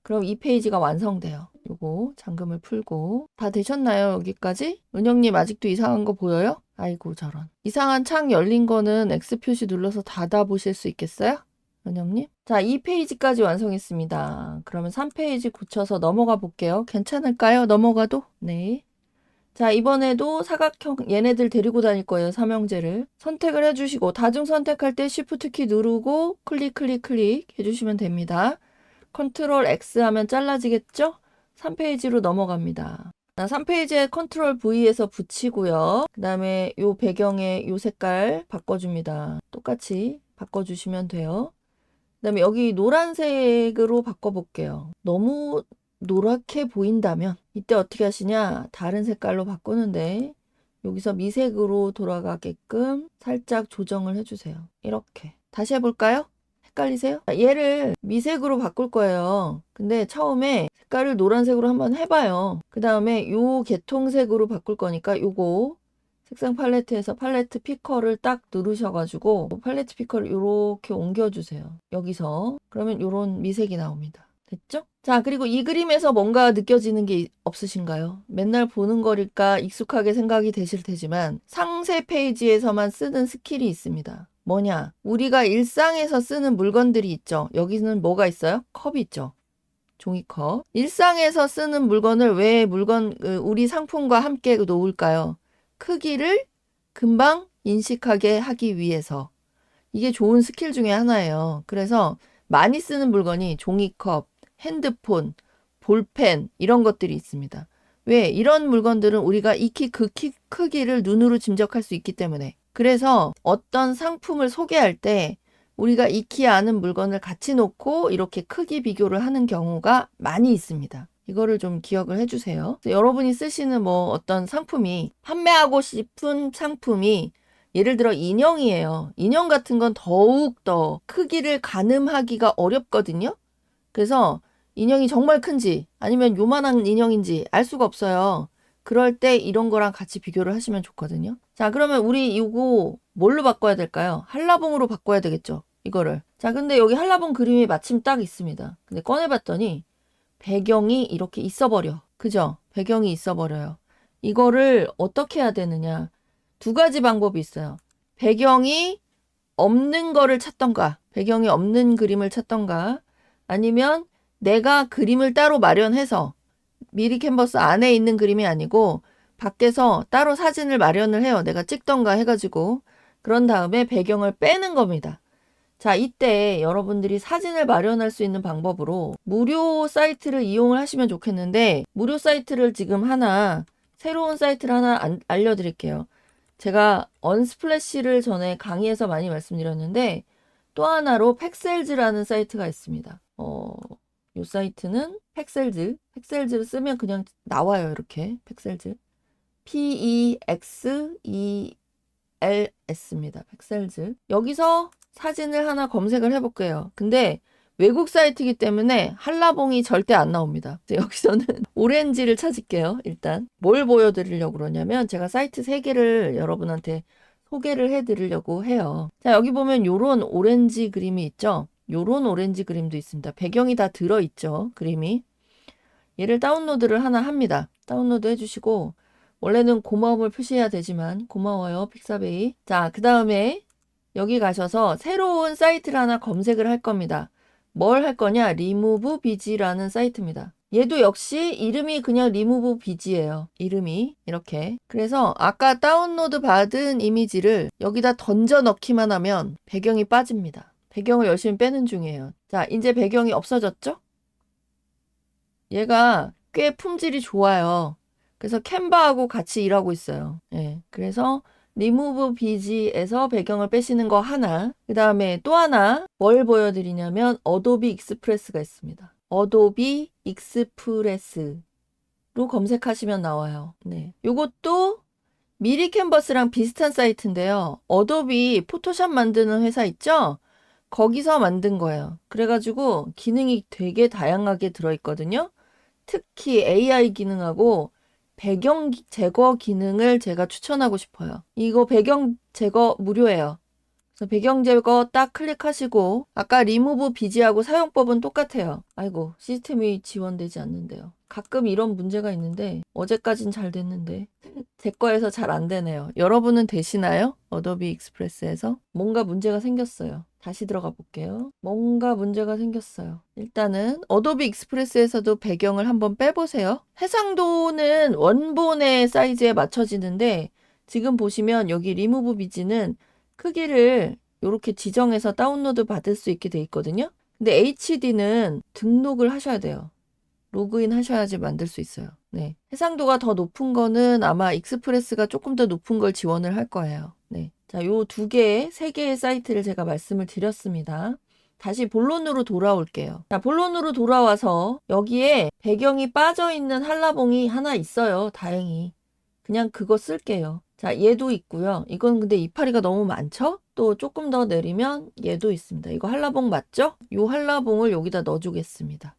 그럼 이 페이지가 완성돼요. 요거 잠금을 풀고 다 되셨나요? 여기까지? 은영님 아직도 이상한 거 보여요? 아이고 저런. 이상한 창 열린 거는 X 표시 눌러서 닫아 보실 수 있겠어요? 은영님? 자, 2페이지까지 완성했습니다. 그러면 3페이지 고쳐서 넘어가 볼게요. 괜찮을까요? 넘어가도? 네. 자, 이번에도 사각형 얘네들 데리고 다닐 거예요. 삼형제를. 선택을 해주시고 다중 선택할 때 Shift 키 누르고 클릭 해주시면 됩니다. 컨트롤 X 하면 잘라지겠죠? 3페이지로 넘어갑니다. 3페이지에 컨트롤 V에서 붙이고요. 그 다음에 요 배경에 요 색깔 바꿔줍니다. 똑같이 바꿔주시면 돼요. 그 다음에 여기 노란색으로 바꿔볼게요. 너무 노랗게 보인다면 이때 어떻게 하시냐? 다른 색깔로 바꾸는데 여기서 미색으로 돌아가게끔 살짝 조정을 해주세요. 이렇게. 다시 해볼까요? 헷갈리세요? 얘를 미색으로 바꿀 거예요. 근데 처음에 색깔을 노란색으로 한번 해봐요. 그 다음에 요 계통색으로 바꿀 거니까 요거 색상 팔레트에서 팔레트 피커를 딱 누르셔가지고 팔레트 피커를 이렇게 옮겨주세요. 여기서. 그러면 요런 미색이 나옵니다. 됐죠? 자, 그리고 이 그림에서 뭔가 느껴지는 게 없으신가요? 맨날 보는 거니까 익숙하게 생각이 되실 테지만 상세 페이지에서만 쓰는 스킬이 있습니다. 뭐냐? 우리가 일상에서 쓰는 물건들이 있죠. 여기는 뭐가 있어요? 컵이 있죠. 종이컵. 일상에서 쓰는 물건을 왜 우리 상품과 함께 놓을까요? 크기를 금방 인식하게 하기 위해서. 이게 좋은 스킬 중에 하나예요. 그래서 많이 쓰는 물건이 종이컵, 핸드폰, 볼펜 이런 것들이 있습니다. 왜? 이런 물건들은 우리가 익히 그 크기를 눈으로 짐작할 수 있기 때문에. 그래서 어떤 상품을 소개할 때 우리가 익히 아는 물건을 같이 놓고 이렇게 크기 비교를 하는 경우가 많이 있습니다. 이거를 좀 기억을 해주세요. 여러분이 쓰시는 뭐 어떤 상품이 판매하고 싶은 상품이 예를 들어 인형이에요. 인형 같은 건 더욱더 크기를 가늠하기가 어렵거든요. 그래서 인형이 정말 큰지 아니면 요만한 인형인지 알 수가 없어요. 그럴 때 이런 거랑 같이 비교를 하시면 좋거든요. 자, 그러면 우리 이거 뭘로 바꿔야 될까요? 한라봉으로 바꿔야 되겠죠. 이거를. 자, 근데 여기 한라봉 그림이 마침 딱 있습니다. 근데 꺼내봤더니 배경이 이렇게 있어버려. 그죠? 배경이 있어버려요. 이거를 어떻게 해야 되느냐. 2가지 방법이 있어요. 배경이 없는 거를 찾던가, 배경이 없는 그림을 찾던가, 아니면 내가 그림을 따로 마련해서 미리 캔버스 안에 있는 그림이 아니고 밖에서 따로 사진을 마련을 해요. 내가 찍던가 해가지고. 그런 다음에 배경을 빼는 겁니다. 자, 이때 여러분들이 사진을 마련할 수 있는 방법으로 무료 사이트를 이용을 하시면 좋겠는데 무료 사이트를 지금 하나 새로운 사이트를 하나 알려드릴게요. 제가 언스플래시를 전에 강의에서 많이 말씀드렸는데 또 하나로 팩셀즈라는 사이트가 있습니다. 이 사이트는 팩셀즈를 쓰면 그냥 나와요. 이렇게 팩셀즈. PEXELS입니다. 팩셀즈. 여기서 사진을 하나 검색을 해볼게요. 근데 외국 사이트이기 때문에 한라봉이 절대 안 나옵니다. 여기서는 오렌지를 찾을게요. 일단 뭘 보여드리려고 그러냐면 제가 사이트 3개를 여러분한테 소개를 해드리려고 해요. 자, 여기 보면 요런 오렌지 그림이 있죠. 요런 오렌지 그림도 있습니다. 배경이 다 들어있죠. 그림이. 얘를 다운로드를 하나 합니다. 다운로드 해주시고 원래는 고마움을 표시해야 되지만 고마워요 픽사베이. 자, 그 다음에 여기 가셔서 새로운 사이트를 하나 검색을 할 겁니다. 뭘 할 거냐? 리무브 비지라는 사이트입니다. 얘도 역시 이름이 그냥 리무브 비지예요. 이름이 이렇게. 그래서 아까 다운로드 받은 이미지를 여기다 던져 넣기만 하면 배경이 빠집니다. 배경을 열심히 빼는 중이에요. 자, 이제 배경이 없어졌죠? 얘가 꽤 품질이 좋아요. 그래서 캔바하고 같이 일하고 있어요. 예, 그래서 리무브 비지에서 배경을 빼시는 거 하나, 그 다음에 또 하나 뭘 보여드리냐면 어도비 익스프레스가 있습니다. 어도비 익스프레스로 검색하시면 나와요. 네, 요것도 미리 캔버스랑 비슷한 사이트인데요. 어도비 포토샵 만드는 회사 있죠? 거기서 만든 거예요. 그래가지고 기능이 되게 다양하게 들어있거든요. 특히 AI 기능하고 배경 제거 기능을 제가 추천하고 싶어요. 이거 배경 제거 무료예요. 그래서 배경 제거 딱 클릭하시고 아까 리무브 비지하고 사용법은 똑같아요. 아이고, 시스템이 지원되지 않는데요. 가끔 이런 문제가 있는데 어제까진 잘 됐는데 제 거에서 잘 안 되네요. 여러분은 되시나요? 어도비 익스프레스에서 뭔가 문제가 생겼어요. 다시 들어가 볼게요. 뭔가 문제가 생겼어요. 일단은 어도비 익스프레스에서도 배경을 한번 빼보세요. 해상도는 원본의 사이즈에 맞춰지는데 지금 보시면 여기 리무브 비지는 크기를 이렇게 지정해서 다운로드 받을 수 있게 돼 있거든요. 근데 HD는 등록을 하셔야 돼요. 로그인 하셔야지 만들 수 있어요. 네. 해상도가 더 높은 거는 아마 익스프레스가 조금 더 높은 걸 지원을 할 거예요. 네. 자, 요 2개, 3개의 사이트를 제가 말씀을 드렸습니다. 다시 본론으로 돌아올게요. 자, 본론으로 돌아와서 여기에 배경이 빠져있는 한라봉이 하나 있어요. 다행히. 그냥 그거 쓸게요. 자, 얘도 있고요. 이건 근데 이파리가 너무 많죠? 또 조금 더 내리면 얘도 있습니다. 이거 한라봉 맞죠? 요 한라봉을 여기다 넣어주겠습니다.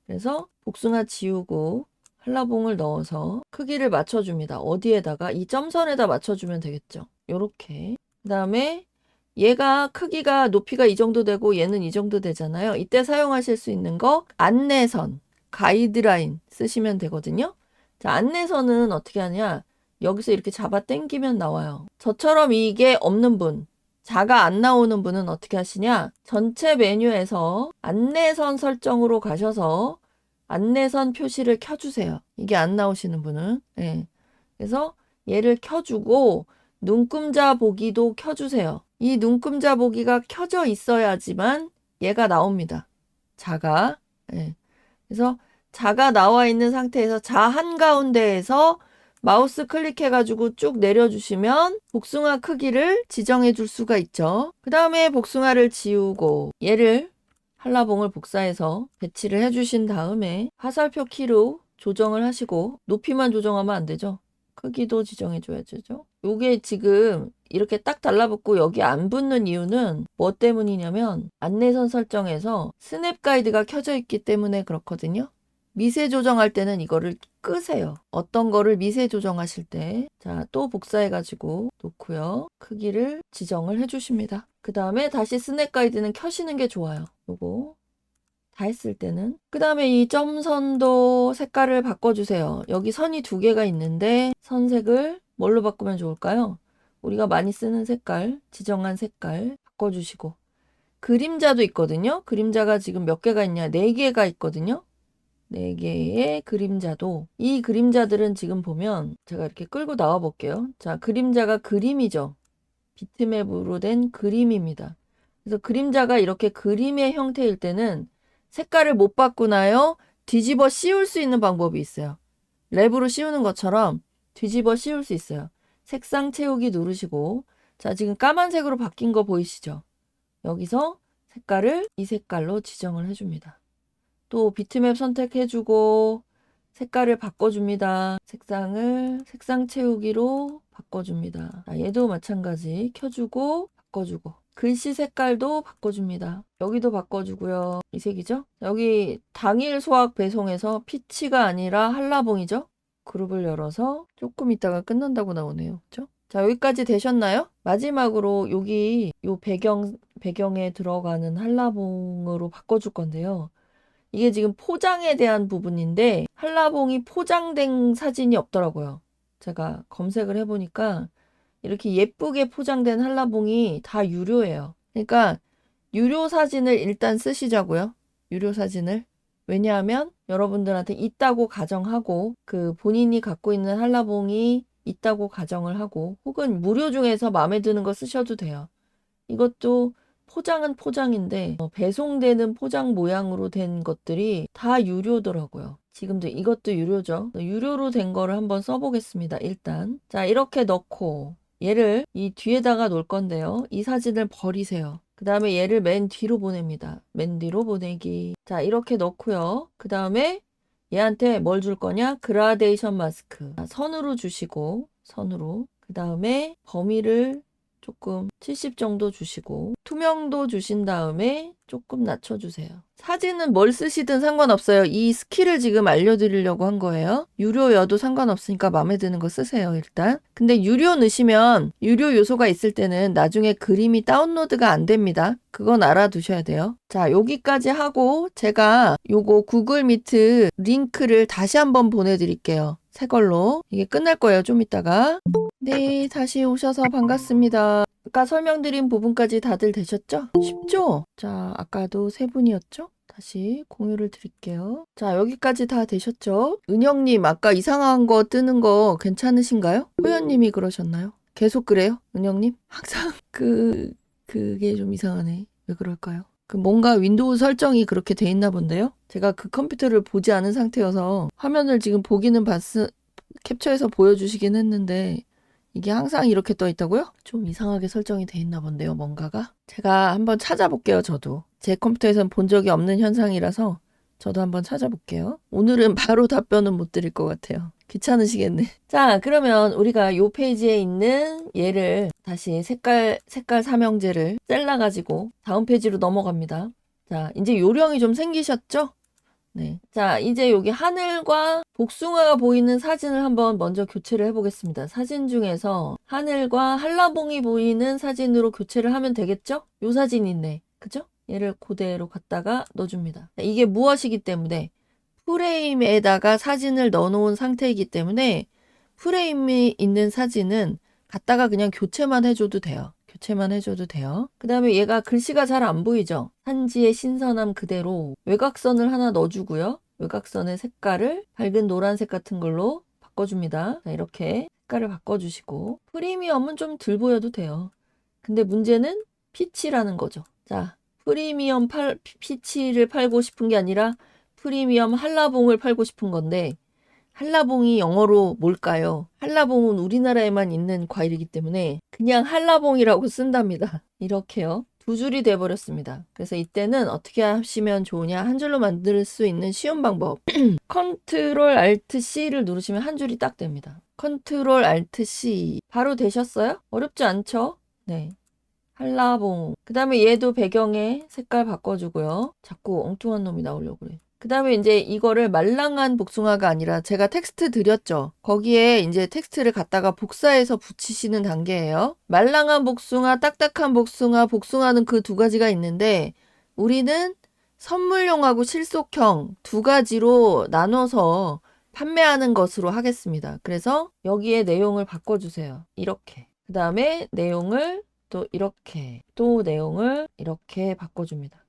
그래서 복숭아 지우고 한라봉을 넣어서 크기를 맞춰줍니다. 어디에다가? 이 점선에다 맞춰주면 되겠죠. 요렇게. 그 다음에 얘가 크기가 높이가 이 정도 되고 얘는 이 정도 되잖아요. 이때 사용하실 수 있는 거 안내선, 가이드라인 쓰시면 되거든요. 자, 안내선은 어떻게 하냐? 여기서 이렇게 잡아 당기면 나와요. 저처럼 이게 없는 분, 자가 안 나오는 분은 어떻게 하시냐? 전체 메뉴에서 안내선 설정으로 가셔서 안내선 표시를 켜주세요. 이게 안 나오시는 분은. 네. 그래서 얘를 켜주고 눈금자 보기도 켜주세요. 이 눈금자 보기가 켜져 있어야지만 얘가 나옵니다. 자가. 네. 그래서 자가 나와 있는 상태에서 자 한가운데에서 마우스 클릭해가지고 쭉 내려주시면 복숭아 크기를 지정해 줄 수가 있죠. 그 다음에 복숭아를 지우고 얘를 한라봉을 복사해서 배치를 해주신 다음에 화살표 키로 조정을 하시고 높이만 조정하면 안 되죠. 크기도 지정해 줘야죠. 요게 지금 이렇게 딱 달라붙고 여기 안 붙는 이유는 뭐 때문이냐면 안내선 설정에서 스냅 가이드가 켜져 있기 때문에 그렇거든요. 미세 조정할 때는 이거를 끄세요. 어떤 거를 미세 조정하실 때. 자, 또 복사해가지고 놓고요. 크기를 지정을 해주십니다. 그 다음에 다시 스냅 가이드는 켜시는 게 좋아요. 요거 다 했을 때는. 그 다음에 이 점선도 색깔을 바꿔주세요. 여기 선이 2개가 있는데 선색을 뭘로 바꾸면 좋을까요? 우리가 많이 쓰는 색깔, 지정한 색깔 바꿔주시고. 그림자도 있거든요. 그림자가 지금 몇 개가 있냐? 4개가 있거든요. 4개의 그림자도, 이 그림자들은 지금 보면 제가 이렇게 끌고 나와 볼게요. 자, 그림자가 그림이죠. 비트맵으로 된 그림입니다. 그래서 그림자가 이렇게 그림의 형태일 때는 색깔을 못 바꾸나요? 뒤집어 씌울 수 있는 방법이 있어요. 랩으로 씌우는 것처럼 뒤집어 씌울 수 있어요. 색상 채우기 누르시고, 자, 지금 까만색으로 바뀐 거 보이시죠? 여기서 색깔을 이 색깔로 지정을 해줍니다. 또 비트맵 선택해주고 색깔을 바꿔줍니다. 색상 채우기로 바꿔줍니다. 자, 얘도 마찬가지 켜주고 바꿔주고 글씨 색깔도 바꿔줍니다. 여기도 바꿔주고요. 이 색이죠? 여기 당일 소확 배송에서 피치가 아니라 한라봉이죠? 그룹을 열어서 조금 있다가 끝난다고 나오네요. 그죠? 자, 여기까지 되셨나요? 마지막으로 여기 요 배경에 들어가는 한라봉으로 바꿔줄 건데요. 이게 지금 포장에 대한 부분인데 한라봉이 포장된 사진이 없더라고요. 제가 검색을 해보니까 이렇게 예쁘게 포장된 한라봉이 다 유료예요. 그러니까 유료 사진을 일단 쓰시자고요. 유료 사진을. 왜냐하면 여러분들한테 있다고 가정하고 그 본인이 갖고 있는 한라봉이 있다고 가정을 하고 혹은 무료 중에서 마음에 드는 거 쓰셔도 돼요. 이것도 포장은 포장인데 배송되는 포장 모양으로 된 것들이 다 유료더라고요. 지금도 이것도 유료죠. 유료로 된 거를 한번 써보겠습니다. 일단 자, 이렇게 넣고 얘를 이 뒤에다가 놓을 건데요. 이 사진을 버리세요. 그 다음에 얘를 맨 뒤로 보냅니다. 맨 뒤로 보내기. 자, 이렇게 넣고요. 그 다음에 얘한테 뭘 줄 거냐? 그라데이션 마스크. 선으로 주시고 선으로. 그 다음에 범위를 조금 70 정도 주시고 투명도 주신 다음에 조금 낮춰주세요. 사진은 뭘 쓰시든 상관없어요. 이 스킬을 지금 알려드리려고 한 거예요. 유료여도 상관없으니까 마음에 드는 거 쓰세요. 일단. 근데 유료 넣으시면 유료 요소가 있을 때는 나중에 그림이 다운로드가 안 됩니다. 그건 알아두셔야 돼요. 자, 여기까지 하고 제가 요거 구글 미트 링크를 다시 한번 보내드릴게요. 새 걸로. 이게 끝날 거예요. 좀 이따가. 네, 다시 오셔서 반갑습니다. 아까 설명드린 부분까지 다들 되셨죠? 쉽죠? 자, 아까도 세 분이었죠? 다시 공유를 드릴게요. 자, 여기까지 다 되셨죠? 은영님, 아까 이상한 거 뜨는 거 괜찮으신가요? 호연님이 그러셨나요? 계속 그래요? 은영님? 항상 그게 좀 이상하네. 왜 그럴까요? 뭔가 윈도우 설정이 그렇게 돼 있나 본데요? 제가 그 컴퓨터를 보지 않은 상태여서 화면을 지금 보기는 캡처해서 보여주시긴 했는데 이게 항상 이렇게 떠 있다고요? 좀 이상하게 설정이 돼 있나 본데요, 뭔가가? 제가 한번 찾아볼게요, 저도. 제 컴퓨터에선 본 적이 없는 현상이라서 저도 한번 찾아볼게요. 오늘은 바로 답변은 못 드릴 것 같아요. 귀찮으시겠네. 자, 그러면 우리가 요 페이지에 있는 얘를 다시 색깔 삼형제를 잘라가지고 다음 페이지로 넘어갑니다. 자, 이제 요령이 좀 생기셨죠? 네. 자, 이제 여기 하늘과 복숭아가 보이는 사진을 한번 먼저 교체를 해보겠습니다. 사진 중에서 하늘과 한라봉이 보이는 사진으로 교체를 하면 되겠죠? 요 사진 있네. 그죠? 얘를 그대로 갖다가 넣어줍니다. 이게 무엇이기 때문에 프레임에다가 사진을 넣어놓은 상태이기 때문에 프레임이 있는 사진은 갖다가 그냥 교체만 해줘도 돼요. 교체만 해줘도 돼요. 그 다음에 얘가 글씨가 잘 안 보이죠? 산지의 신선함 그대로 외곽선을 하나 넣어주고요. 외곽선의 색깔을 밝은 노란색 같은 걸로 바꿔줍니다. 자, 이렇게 색깔을 바꿔주시고 프리미엄은 좀 덜 보여도 돼요. 근데 문제는 피치라는 거죠. 자, 프리미엄 피치를 팔고 싶은 게 아니라 프리미엄 한라봉을 팔고 싶은 건데 한라봉이 영어로 뭘까요? 한라봉은 우리나라에만 있는 과일이기 때문에 그냥 한라봉이라고 쓴답니다. 이렇게요. 두 줄이 돼버렸습니다. 그래서 이때는 어떻게 하시면 좋으냐? 한 줄로 만들 수 있는 쉬운 방법. 컨트롤 알트 C를 누르시면 한 줄이 딱 됩니다. 컨트롤 알트 C. 바로 되셨어요? 어렵지 않죠? 네. 한라봉. 그 다음에 얘도 배경에 색깔 바꿔주고요. 자꾸 엉뚱한 놈이 나오려고 그래. 그 다음에 이제 이거를 말랑한 복숭아가 아니라 제가 텍스트 드렸죠. 거기에 이제 텍스트를 갖다가 복사해서 붙이시는 단계예요. 말랑한 복숭아, 딱딱한 복숭아, 복숭아는 그 두 가지가 있는데 우리는 선물용하고 실속형 두 가지로 나눠서 판매하는 것으로 하겠습니다. 그래서 여기에 내용을 바꿔주세요. 이렇게. 그 다음에 내용을 또 이렇게, 또 내용을 이렇게 바꿔줍니다.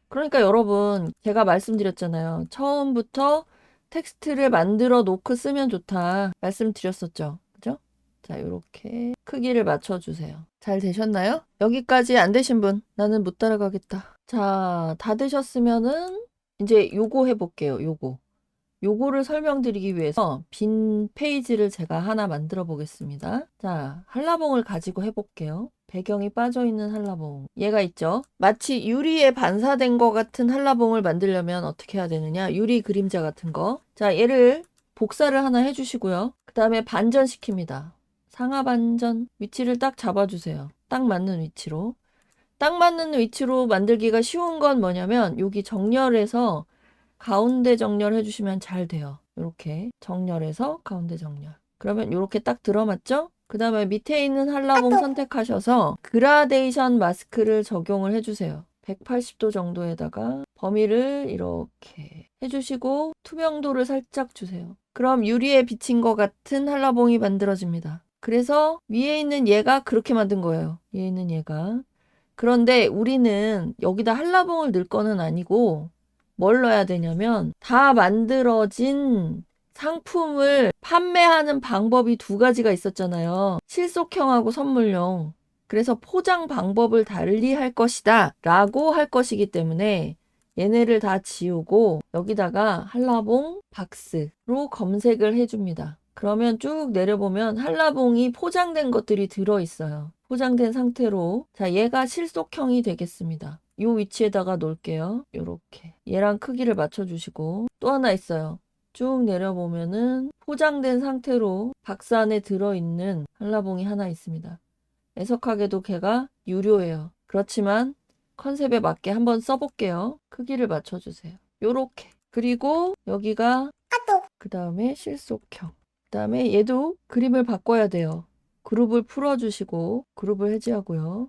그러니까 여러분, 제가 말씀드렸잖아요. 처음부터 텍스트를 만들어 놓고 쓰면 좋다 말씀드렸었죠. 그죠? 자, 이렇게 크기를 맞춰주세요. 잘 되셨나요? 여기까지 안 되신 분, 나는 못 따라가겠다. 자, 다 되셨으면은 이제 요거 해볼게요. 요거. 요거를 설명드리기 위해서 빈 페이지를 제가 하나 만들어 보겠습니다. 자, 한라봉을 가지고 해볼게요. 배경이 빠져있는 한라봉. 얘가 있죠. 마치 유리에 반사된 것 같은 한라봉을 만들려면 어떻게 해야 되느냐. 유리 그림자 같은 거. 자, 얘를 복사를 하나 해주시고요. 그 다음에 반전시킵니다. 상하 반전. 위치를 딱 잡아주세요. 딱 맞는 위치로. 딱 맞는 위치로 만들기가 쉬운 건 뭐냐면 여기 정렬해서 가운데 정렬 해주시면 잘 돼요. 이렇게 정렬해서 가운데 정렬. 그러면 이렇게 딱 들어맞죠? 그 다음에 밑에 있는 한라봉 선택하셔서 그라데이션 마스크를 적용을 해주세요. 180도 정도에다가 범위를 이렇게 해주시고 투명도를 살짝 주세요. 그럼 유리에 비친 것 같은 한라봉이 만들어집니다. 그래서 위에 있는 얘가 그렇게 만든 거예요. 위에 있는 얘가. 그런데 우리는 여기다 한라봉을 넣을 거는 아니고 뭘 넣어야 되냐면 다 만들어진 상품을 판매하는 방법이 두 가지가 있었잖아요. 실속형하고 선물용. 그래서 포장 방법을 달리 할 것이다 라고 할 것이기 때문에 얘네를 다 지우고 여기다가 한라봉 박스로 검색을 해줍니다. 그러면 쭉 내려보면 한라봉이 포장된 것들이 들어있어요. 포장된 상태로. 자, 얘가 실속형이 되겠습니다. 이 위치에다가 놓을게요. 요렇게. 얘랑 크기를 맞춰주시고. 또 하나 있어요. 쭉 내려보면은 포장된 상태로 박스 안에 들어있는 한라봉이 하나 있습니다. 애석하게도 걔가 유료예요. 그렇지만 컨셉에 맞게 한번 써볼게요. 크기를 맞춰주세요. 요렇게. 그리고 여기가 그 다음에 실속형. 그 다음에 얘도 그림을 바꿔야 돼요. 그룹을 풀어주시고 그룹을 해제하고요.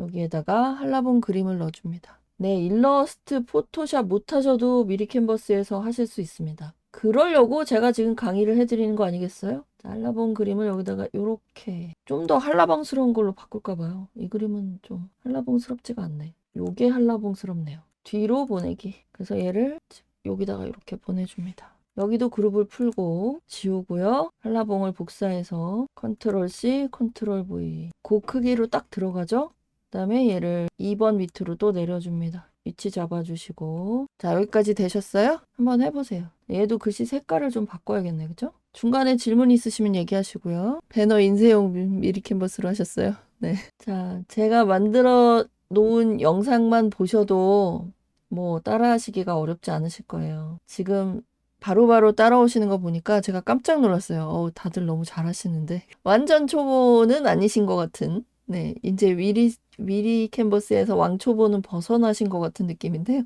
여기에다가 한라봉 그림을 넣어줍니다. 네, 일러스트 포토샵 못하셔도 미리 캔버스에서 하실 수 있습니다. 그러려고 제가 지금 강의를 해드리는 거 아니겠어요? 자, 한라봉 그림을 여기다가 이렇게 좀 더 한라봉스러운 걸로 바꿀까 봐요. 이 그림은 좀 한라봉스럽지가 않네. 요게 한라봉스럽네요. 뒤로 보내기. 그래서 얘를 여기다가 이렇게 보내줍니다. 여기도 그룹을 풀고 지우고요. 한라봉을 복사해서 컨트롤 C, 컨트롤 V. 그 크기로 딱 들어가죠. 그 다음에 얘를 2번 밑으로 또 내려줍니다. 위치 잡아주시고. 자, 여기까지 되셨어요? 한번 해보세요. 얘도 글씨 색깔을 좀 바꿔야겠네. 그죠? 중간에 질문 있으시면 얘기하시고요. 배너 인쇄용 미리 캔버스로 하셨어요. 네. 자, 제가 만들어 놓은 영상만 보셔도 뭐 따라하시기가 어렵지 않으실 거예요. 지금 바로바로 따라오시는 거 보니까 제가 깜짝 놀랐어요. 다들 너무 잘하시는데. 완전 초보는 아니신 것 같은. 네, 이제 미리 캔버스에서 왕초보는 벗어나신 것 같은 느낌인데요.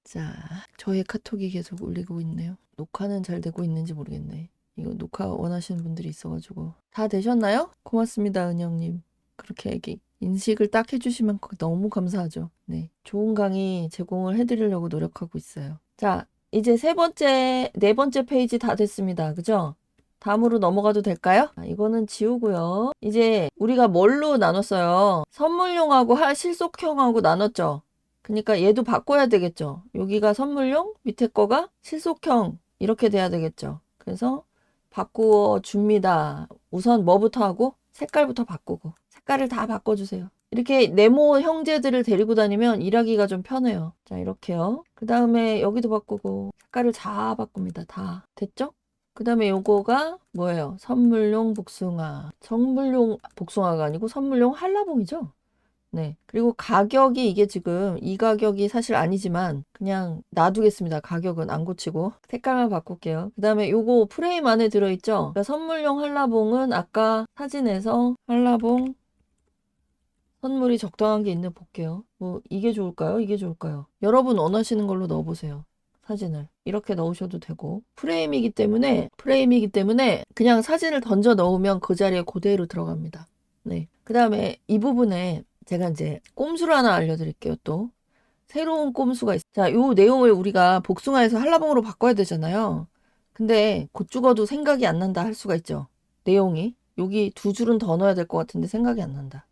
자, 저의 카톡이 계속 울리고 있네요. 녹화는 잘 되고 있는지 모르겠네. 이거 녹화 원하시는 분들이 있어가지고. 다 되셨나요? 고맙습니다, 은영님. 그렇게 인식을 딱 해주시면 너무 감사하죠. 네, 좋은 강의 제공을 해드리려고 노력하고 있어요. 자, 이제 네 번째 페이지 다 됐습니다. 그죠? 다음으로 넘어가도 될까요? 이거는 지우고요. 이제 우리가 뭘로 나눴어요? 선물용하고 실속형하고 나눴죠? 그러니까 얘도 바꿔야 되겠죠? 여기가 선물용, 밑에 거가 실속형 이렇게 돼야 되겠죠? 그래서 바꾸어 줍니다. 우선 뭐부터 하고? 색깔부터 바꾸고. 색깔을 다 바꿔주세요. 이렇게 네모 형제들을 데리고 다니면 일하기가 좀 편해요. 자, 이렇게요. 그 다음에 여기도 바꾸고 색깔을 다 바꿉니다. 다. 됐죠? 그 다음에 요거가 뭐예요? 선물용 복숭아. 정물용 복숭아가 아니고 선물용 한라봉이죠? 네. 그리고 가격이 이게 지금 이 가격이 사실 아니지만 그냥 놔두겠습니다. 가격은 안 고치고 색깔만 바꿀게요. 그 다음에 요거 프레임 안에 들어있죠? 그러니까 선물용 한라봉은 아까 사진에서 한라봉 선물이 적당한 게 있나 볼게요. 뭐 이게 좋을까요? 이게 좋을까요? 여러분 원하시는 걸로 넣어보세요. 사진을 이렇게 넣으셔도 되고 프레임이기 때문에 그냥 사진을 던져 넣으면 그 자리에 그대로 들어갑니다. 네. 그 다음에 이 부분에 제가 이제 꼼수를 하나 알려드릴게요. 또 새로운 꼼수가 있어요. 자, 요 내용을 우리가 복숭아에서 한라봉으로 바꿔야 되잖아요. 근데 곧 죽어도 생각이 안 난다 할 수가 있죠. 내용이 여기 두 줄은 더 넣어야 될 것 같은데 생각이 안 난다.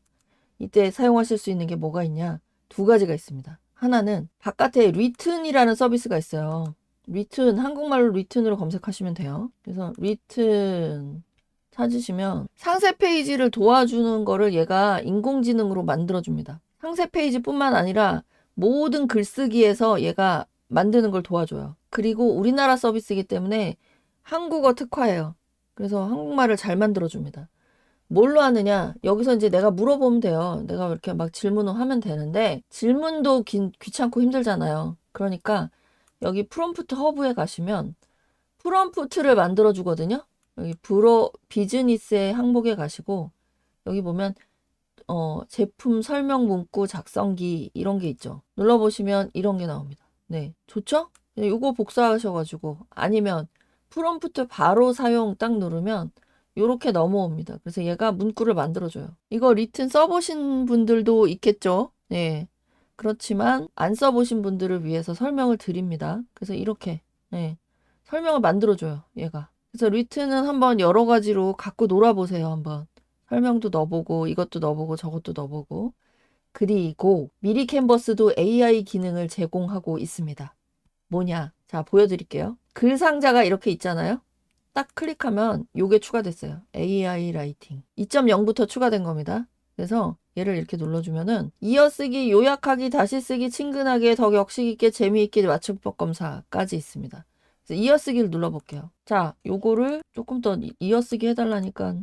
이때 사용하실 수 있는 게 뭐가 있냐? 두 가지가 있습니다. 하나는 바깥에 리튼이라는 서비스가 있어요. 리튼, 한국말로 리튼으로 검색하시면 돼요. 그래서 리튼 찾으시면 상세 페이지를 도와주는 거를 얘가 인공지능으로 만들어줍니다. 상세 페이지뿐만 아니라 모든 글쓰기에서 얘가 만드는 걸 도와줘요. 그리고 우리나라 서비스이기 때문에 한국어 특화예요. 그래서 한국말을 잘 만들어줍니다. 뭘로 하느냐? 여기서 이제 내가 물어보면 돼요. 내가 이렇게 막 질문을 하면 되는데 질문도 귀찮고 힘들잖아요. 그러니까 여기 프롬프트 허브에 가시면 프롬프트를 만들어 주거든요. 여기 비즈니스의 항목에 가시고 여기 보면 제품 설명 문구 작성기 이런 게 있죠. 눌러보시면 이런 게 나옵니다. 네, 좋죠? 이거 복사하셔가지고 아니면 프롬프트 바로 사용 딱 누르면 요렇게 넘어옵니다. 그래서 얘가 문구를 만들어줘요. 이거 리튼 써보신 분들도 있겠죠? 네. 그렇지만 안 써보신 분들을 위해서 설명을 드립니다. 그래서 이렇게 네. 설명을 만들어줘요. 얘가. 그래서 리튼은 한번 여러 가지로 갖고 놀아보세요. 한번. 설명도 넣어보고 이것도 넣어보고 저것도 넣어보고. 그리고 미리 캔버스도 AI 기능을 제공하고 있습니다. 뭐냐? 자, 보여드릴게요. 글 상자가 이렇게 있잖아요. 딱 클릭하면 요게 추가됐어요. AI 라이팅. 2.0부터 추가된 겁니다. 그래서 얘를 이렇게 눌러주면은 이어쓰기, 요약하기, 다시 쓰기, 친근하게, 더 격식 있게, 재미있게 맞춤법 검사까지 있습니다. 그래서 이어쓰기를 눌러볼게요. 자, 요거를 조금 더 이어쓰기 해달라니까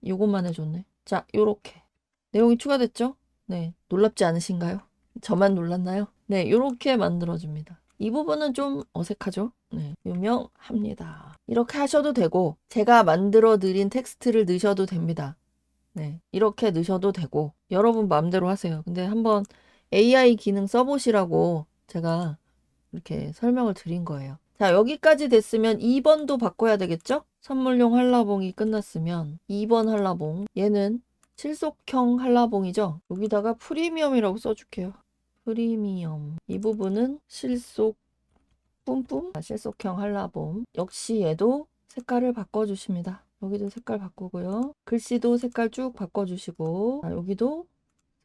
요것만 해줬네. 자, 요렇게. 내용이 추가됐죠? 네. 놀랍지 않으신가요? 저만 놀랐나요? 네, 요렇게 만들어집니다. 이 부분은 좀 어색하죠? 네, 유명합니다. 이렇게 하셔도 되고 제가 만들어 드린 텍스트를 넣으셔도 됩니다. 네, 이렇게 넣으셔도 되고 여러분 마음대로 하세요. 근데 한번 AI 기능 써보시라고 제가 이렇게 설명을 드린 거예요. 자, 여기까지 됐으면 2번도 바꿔야 되겠죠? 선물용 한라봉이 끝났으면 2번 한라봉, 얘는 실속형 한라봉이죠? 여기다가 프리미엄이라고 써줄게요. 프리미엄. 이 부분은 실속 뿜뿜 실속형 한라봉. 역시 얘도 색깔을 바꿔주십니다. 여기도 색깔 바꾸고요. 글씨도 색깔 쭉 바꿔주시고, 자, 여기도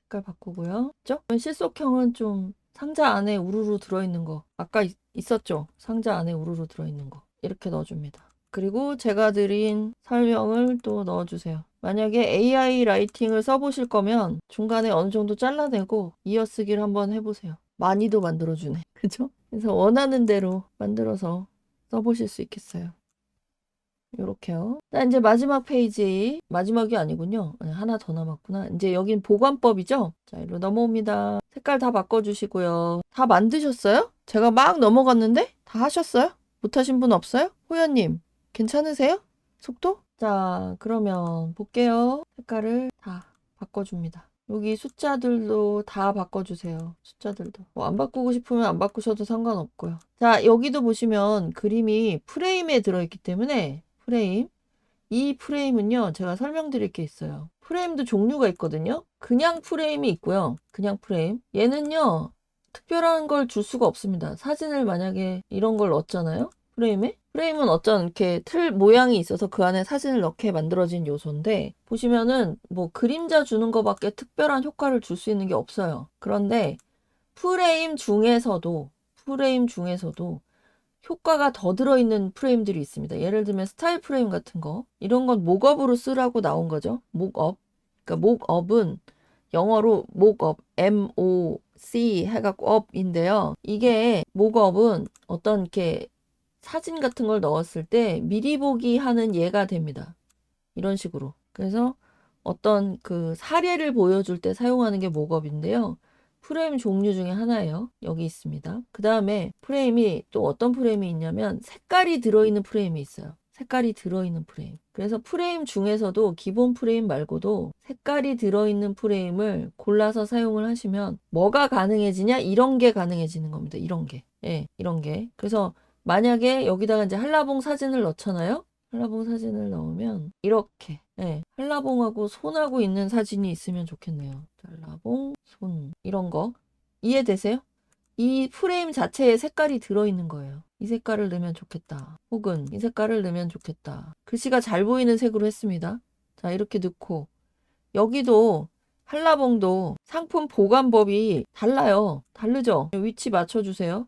색깔 바꾸고요. 그죠? 실속형은 좀 상자 안에 우르르 들어있는 거. 아까 있었죠? 상자 안에 우르르 들어있는 거. 이렇게 넣어줍니다. 그리고 제가 드린 설명을 또 넣어주세요. 만약에 AI 라이팅을 써보실 거면 중간에 어느 정도 잘라내고 이어쓰기를 한번 해보세요. 많이도 만들어주네. 그죠? 그래서 원하는 대로 만들어서 써보실 수 있겠어요. 요렇게요. 자, 이제 마지막 페이지. 마지막이 아니군요. 하나 더 남았구나. 이제 여긴 보관법이죠? 자, 이리로 넘어옵니다. 색깔 다 바꿔주시고요. 다 만드셨어요? 제가 막 넘어갔는데? 다 하셨어요? 못하신 분 없어요? 호연님, 괜찮으세요? 속도? 자, 그러면 볼게요. 색깔을 다 바꿔줍니다. 여기 숫자들도 다 바꿔주세요. 숫자들도. 뭐 안 바꾸고 싶으면 안 바꾸셔도 상관없고요. 자, 여기도 보시면 그림이 프레임에 들어있기 때문에 프레임. 이 프레임은요, 제가 설명드릴 게 있어요. 프레임도 종류가 있거든요. 그냥 프레임이 있고요. 그냥 프레임. 얘는요, 특별한 걸 줄 수가 없습니다. 사진을 만약에 이런 걸 넣었잖아요. 프레임에. 프레임은 어떤 이렇게 틀 모양이 있어서 그 안에 사진을 넣게 만들어진 요소인데 보시면은 뭐 그림자 주는 거밖에 특별한 효과를 줄 수 있는 게 없어요. 그런데 프레임 중에서도 효과가 더 들어있는 프레임들이 있습니다. 예를 들면 스타일 프레임 같은 거 이런 건 목업으로 쓰라고 나온 거죠. 목업. 그러니까 목업은 영어로 목업 MOC 해갖고 업인데요. 이게 목업은 어떤 이렇게 사진 같은 걸 넣었을 때 미리 보기 하는 예가 됩니다. 이런 식으로. 그래서 어떤 그 사례를 보여줄 때 사용하는 게 목업인데요. 프레임 종류 중에 하나예요. 여기 있습니다. 그 다음에 프레임이 또 어떤 프레임이 있냐면 색깔이 들어있는 프레임이 있어요. 색깔이 들어있는 프레임. 그래서 프레임 중에서도 기본 프레임 말고도 색깔이 들어있는 프레임을 골라서 사용을 하시면 뭐가 가능해지냐? 이런 게 가능해지는 겁니다. 이런 게. 예, 이런 게. 그래서 만약에 여기다가 이제 한라봉 사진을 넣잖아요. 한라봉 사진을 넣으면 이렇게 예, 한라봉하고 손하고 있는 사진이 있으면 좋겠네요. 한라봉, 손 이런 거 이해되세요? 이 프레임 자체에 색깔이 들어있는 거예요. 이 색깔을 넣으면 좋겠다. 혹은 이 색깔을 넣으면 좋겠다. 글씨가 잘 보이는 색으로 했습니다. 자, 이렇게 넣고 여기도 한라봉도 상품 보관법이 달라요. 다르죠? 위치 맞춰주세요.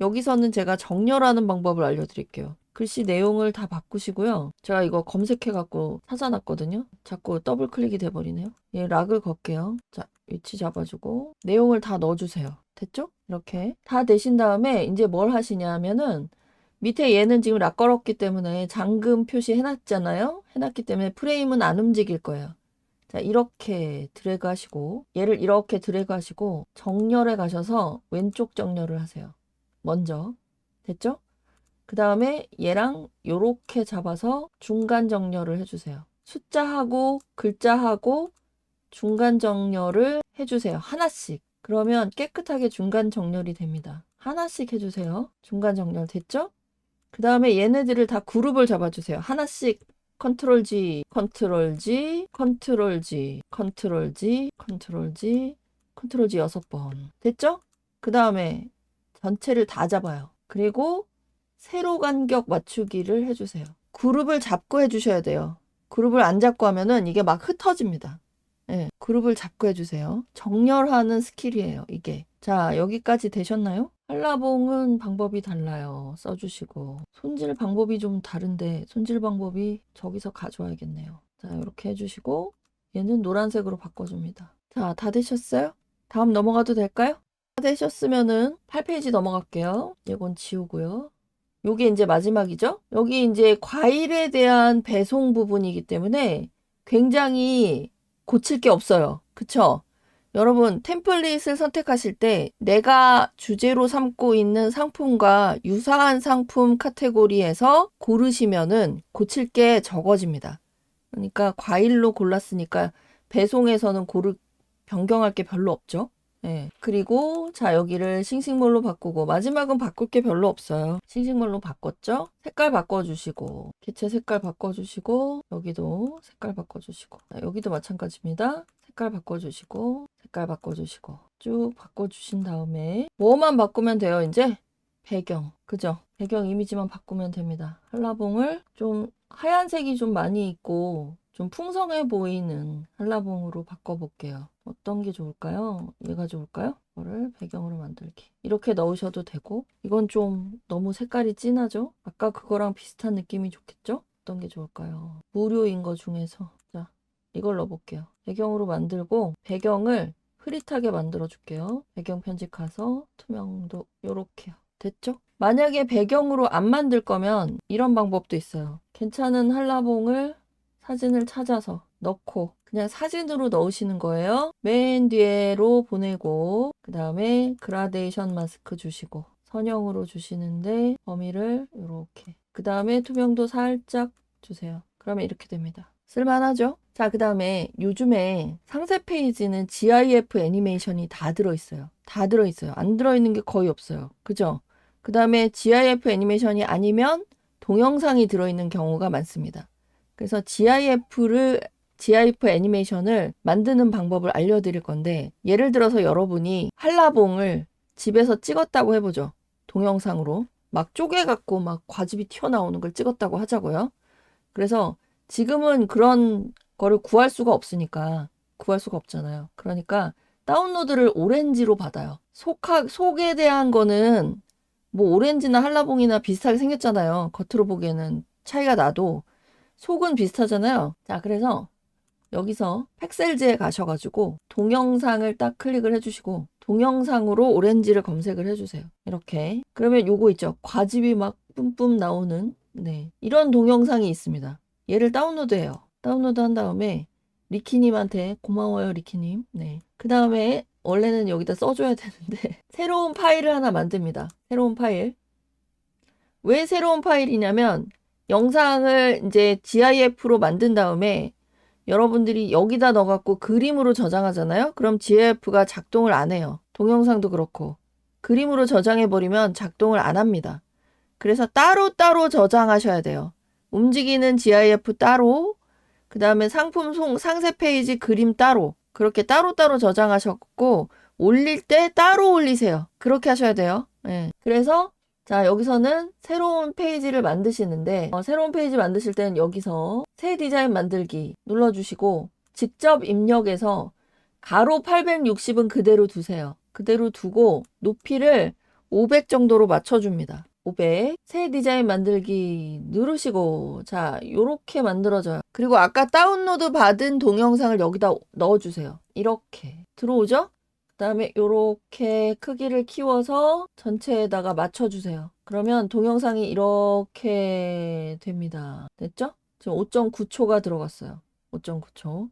여기서는 제가 정렬하는 방법을 알려드릴게요. 글씨 내용을 다 바꾸시고요. 제가 이거 검색해갖고 찾아놨거든요. 자꾸 더블 클릭이 돼버리네요. 얘 락을 걸게요. 자, 위치 잡아주고 내용을 다 넣어주세요. 됐죠? 이렇게 다 되신 다음에 이제 뭘 하시냐면은 밑에 얘는 지금 락 걸었기 때문에 잠금 표시 해놨잖아요. 해놨기 때문에 프레임은 안 움직일 거예요. 자, 이렇게 드래그 하시고 얘를 이렇게 드래그 하시고 정렬에 가셔서 왼쪽 정렬을 하세요. 먼저. 됐죠? 그 다음에 얘랑 요렇게 잡아서 중간 정렬을 해주세요. 숫자하고 글자하고 중간 정렬을 해주세요. 하나씩. 그러면 깨끗하게 중간 정렬이 됩니다. 하나씩 해주세요. 중간 정렬 됐죠? 그 다음에 얘네들을 다 그룹을 잡아주세요. 하나씩 컨트롤 G, 컨트롤 G, 컨트롤 G, 컨트롤 G, 컨트롤 G, 컨트롤 G 6번. 됐죠? 그 다음에 전체를 다 잡아요. 그리고 세로 간격 맞추기를 해주세요. 그룹을 잡고 해주셔야 돼요. 그룹을 안 잡고 하면은 이게 막 흩어집니다. 네, 그룹을 잡고 해주세요. 정렬하는 스킬이에요, 이게. 자, 여기까지 되셨나요? 한라봉은 방법이 달라요. 써주시고. 손질 방법이 좀 다른데 손질 방법이 저기서 가져와야겠네요. 자, 이렇게 해주시고 얘는 노란색으로 바꿔줍니다. 자, 다 되셨어요? 다음 넘어가도 될까요? 다 되셨으면은 8페이지 넘어갈게요. 이건 지우고요. 요게 이제 마지막이죠? 여기 이제 과일에 대한 배송 부분이기 때문에 굉장히 고칠 게 없어요. 그쵸? 여러분, 템플릿을 선택하실 때 내가 주제로 삼고 있는 상품과 유사한 상품 카테고리에서 고르시면은 고칠 게 적어집니다. 그러니까 과일로 골랐으니까 배송에서는 변경할 게 별로 없죠. 네. 그리고 자, 여기를 싱싱몰로 바꾸고 마지막은 바꿀 게 별로 없어요. 싱싱몰로 바꿨죠? 색깔 바꿔주시고 개체 색깔 바꿔주시고 여기도 색깔 바꿔주시고 자, 여기도 마찬가지입니다. 색깔 바꿔주시고 색깔 바꿔주시고 쭉 바꿔주신 다음에 뭐만 바꾸면 돼요. 이제 배경, 그죠? 배경 이미지만 바꾸면 됩니다. 한라봉을 좀 하얀색이 좀 많이 있고 좀 풍성해 보이는 한라봉으로 바꿔볼게요. 어떤 게 좋을까요? 얘가 좋을까요? 이거를 배경으로 만들기. 이렇게 넣으셔도 되고 이건 좀 너무 색깔이 진하죠? 아까 그거랑 비슷한 느낌이 좋겠죠? 어떤 게 좋을까요? 무료인 거 중에서 자, 이걸 넣어볼게요. 배경으로 만들고 배경을 흐릿하게 만들어 줄게요. 배경 편집 가서 투명도 요렇게요. 됐죠? 만약에 배경으로 안 만들 거면 이런 방법도 있어요. 괜찮은 한라봉을 사진을 찾아서 넣고 그냥 사진으로 넣으시는 거예요. 맨 뒤에로 보내고 그 다음에 그라데이션 마스크 주시고 선형으로 주시는데 범위를 이렇게 그 다음에 투명도 살짝 주세요. 그러면 이렇게 됩니다. 쓸만하죠? 자, 그 다음에 요즘에 상세 페이지는 GIF 애니메이션이 다 들어있어요. 다 들어있어요. 안 들어있는 게 거의 없어요. 그죠? 그 다음에 GIF 애니메이션이 아니면 동영상이 들어있는 경우가 많습니다. 그래서 GIF 애니메이션을 만드는 방법을 알려드릴 건데 예를 들어서 여러분이 한라봉을 집에서 찍었다고 해보죠. 동영상으로. 막 쪼개갖고 막 과즙이 튀어나오는 걸 찍었다고 하자고요. 그래서 지금은 그런 거를 구할 수가 없으니까 구할 수가 없잖아요. 그러니까 다운로드를 오렌지로 받아요. 속에 대한 거는 뭐 오렌지나 한라봉이나 비슷하게 생겼잖아요. 겉으로 보기에는 차이가 나도 속은 비슷하잖아요. 자, 그래서 여기서 팩셀즈에 가셔가지고 동영상을 딱 클릭을 해주시고 동영상으로 오렌지를 검색을 해주세요. 이렇게. 그러면 요거 있죠. 과즙이 막 뿜뿜 나오는 네, 이런 동영상이 있습니다. 얘를 다운로드해요. 다운로드 한 다음에 리키님한테 고마워요, 리키님. 네. 그 다음에 원래는 여기다 써줘야 되는데 새로운 파일을 하나 만듭니다. 새로운 파일. 왜 새로운 파일이냐면 영상을 이제 GIF로 만든 다음에 여러분들이 여기다 넣어갖고 그림으로 저장하잖아요. 그럼 GIF가 작동을 안 해요. 동영상도 그렇고. 그림으로 저장해버리면 작동을 안 합니다. 그래서 따로따로 저장하셔야 돼요. 움직이는 GIF 따로, 그 다음에 상품 상세 페이지 그림 따로, 그렇게 따로따로 저장하셨고, 올릴 때 따로 올리세요. 그렇게 하셔야 돼요. 네. 그래서 자, 여기서는 새로운 페이지를 만드시는데 새로운 페이지 만드실 때는 여기서 새 디자인 만들기 눌러주시고 직접 입력해서 가로 860은 그대로 두세요. 그대로 두고 높이를 500 정도로 맞춰줍니다. 500. 새 디자인 만들기 누르시고, 자, 요렇게 만들어져요. 그리고 아까 다운로드 받은 동영상을 여기다 넣어주세요. 이렇게. 들어오죠? 그 다음에 요렇게 크기를 키워서 전체에다가 맞춰주세요. 그러면 동영상이 이렇게 됩니다. 됐죠? 지금 5.9초가 들어갔어요. 5.9초.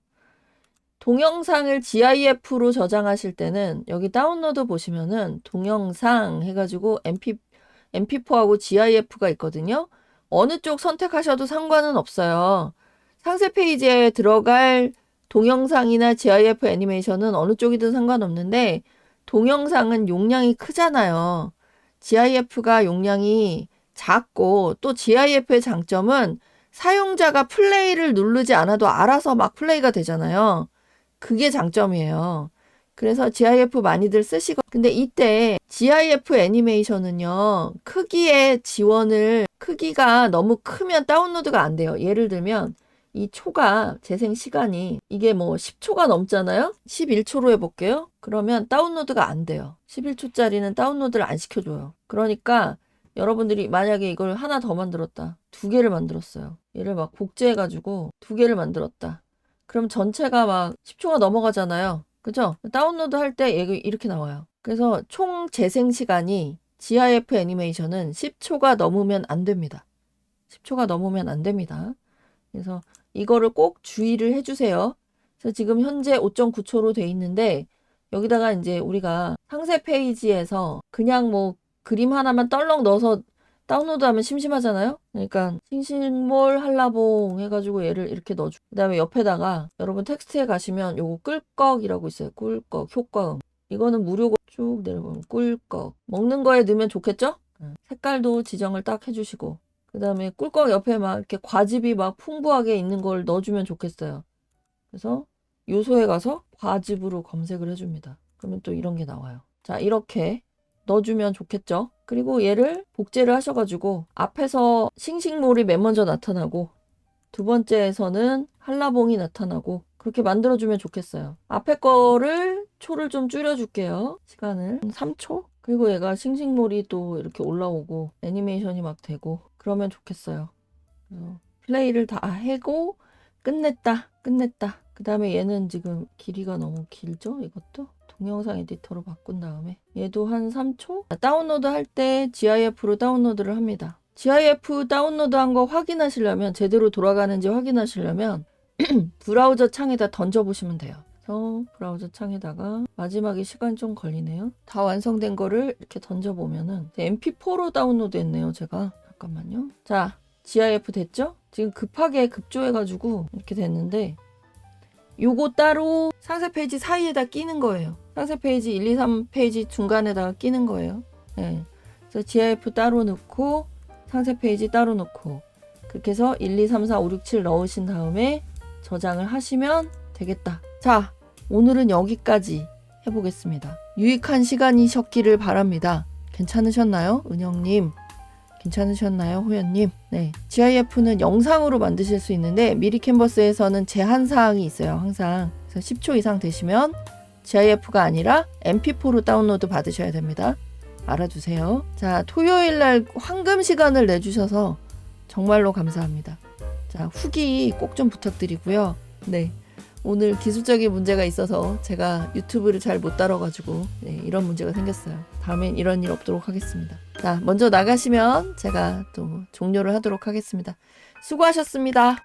동영상을 GIF로 저장하실 때는 여기 다운로드 보시면은 동영상 해가지고 MP4하고 GIF가 있거든요. 어느 쪽 선택하셔도 상관은 없어요. 상세 페이지에 들어갈 동영상이나 GIF 애니메이션은 어느 쪽이든 상관없는데 동영상은 용량이 크잖아요. GIF가 용량이 작고 또 GIF의 장점은 사용자가 플레이를 누르지 않아도 알아서 막 플레이가 되잖아요. 그게 장점이에요. 그래서 GIF 많이들 쓰시고 근데 이때 GIF 애니메이션은요. 크기의 지원을 크기가 너무 크면 다운로드가 안 돼요. 예를 들면 이 초가 재생 시간이 이게 뭐 10초가 넘잖아요. 11초로 해볼게요. 그러면 다운로드가 안 돼요. 11초짜리는 다운로드를 안 시켜줘요. 그러니까 여러분들이 만약에 이걸 하나 더 만들었다. 2개를 만들었어요. 얘를 막 복제해가지고 2개를 만들었다. 그럼 전체가 막 10초가 넘어가잖아요. 그죠? 다운로드 할 때 이렇게 나와요. 그래서 총 재생 시간이 GIF 애니메이션은 10초가 넘으면 안 됩니다. 10초가 넘으면 안 됩니다. 그래서 이거를 꼭 주의를 해주세요. 그래서 지금 현재 5.9초로 돼 있는데 여기다가 이제 우리가 상세 페이지에서 그냥 뭐 그림 하나만 떨렁 넣어서 다운로드하면 심심하잖아요. 그러니까 싱싱몰 한라봉 해가지고 얘를 이렇게 넣어줘. 그 다음에 옆에다가 여러분 텍스트에 가시면 요거 꿀꺽이라고 있어요. 꿀꺽 효과음. 이거는 무료고 쭉 내려보면 꿀꺽. 먹는 거에 넣으면 좋겠죠? 색깔도 지정을 딱 해주시고 그 다음에 꿀꺽 옆에 막 이렇게 과즙이 막 풍부하게 있는 걸 넣어주면 좋겠어요. 그래서 요소에 가서 과즙으로 검색을 해줍니다. 그러면 또 이런 게 나와요. 자, 이렇게 넣어주면 좋겠죠? 그리고 얘를 복제를 하셔가지고 앞에서 싱싱몰이 맨 먼저 나타나고 두 번째에서는 한라봉이 나타나고 그렇게 만들어주면 좋겠어요. 앞에 거를 초를 좀 줄여줄게요. 시간을 3초? 그리고 얘가 싱싱몰이 또 이렇게 올라오고 애니메이션이 막 되고 그러면 좋겠어요. 플레이를 다 하고 끝냈다. 그 다음에 얘는 지금 길이가 너무 길죠? 이것도? 동영상 에디터로 바꾼 다음에 얘도 한 3초? 다운로드 할 때 GIF로 다운로드를 합니다. GIF 다운로드한 거 확인하시려면 제대로 돌아가는지 확인하시려면 브라우저 창에다 던져보시면 돼요. 그래서 브라우저 창에다가 마지막에 시간 좀 걸리네요. 다 완성된 거를 이렇게 던져보면은 MP4로 다운로드 했네요. 제가 잠깐만요. 자, GIF 됐죠? 지금 급하게 급조해가지고 이렇게 됐는데 요거 따로 상세 페이지 사이에다 끼는 거예요. 상세 페이지 1, 2, 3 페이지 중간에다가 끼는 거예요. 네. 그래서 GIF 따로 넣고 상세 페이지 따로 넣고 그렇게 해서 1, 2, 3, 4, 5, 6, 7 넣으신 다음에 저장을 하시면 되겠다. 자, 오늘은 여기까지 해보겠습니다. 유익한 시간이셨기를 바랍니다. 괜찮으셨나요? 은영님. 괜찮으셨나요? 호연님. 네. GIF는 영상으로 만드실 수 있는데 미리 캔버스에서는 제한사항이 있어요. 항상. 그래서 10초 이상 되시면 GIF가 아니라 MP4로 다운로드 받으셔야 됩니다. 알아두세요. 자, 토요일날 황금 시간을 내주셔서 정말로 감사합니다. 자, 후기 꼭 좀 부탁드리고요. 네. 오늘 기술적인 문제가 있어서 제가 유튜브를 잘 못 다뤄가지고 네, 이런 문제가 생겼어요. 다음엔 이런 일 없도록 하겠습니다. 자, 먼저 나가시면 제가 또 종료를 하도록 하겠습니다. 수고하셨습니다.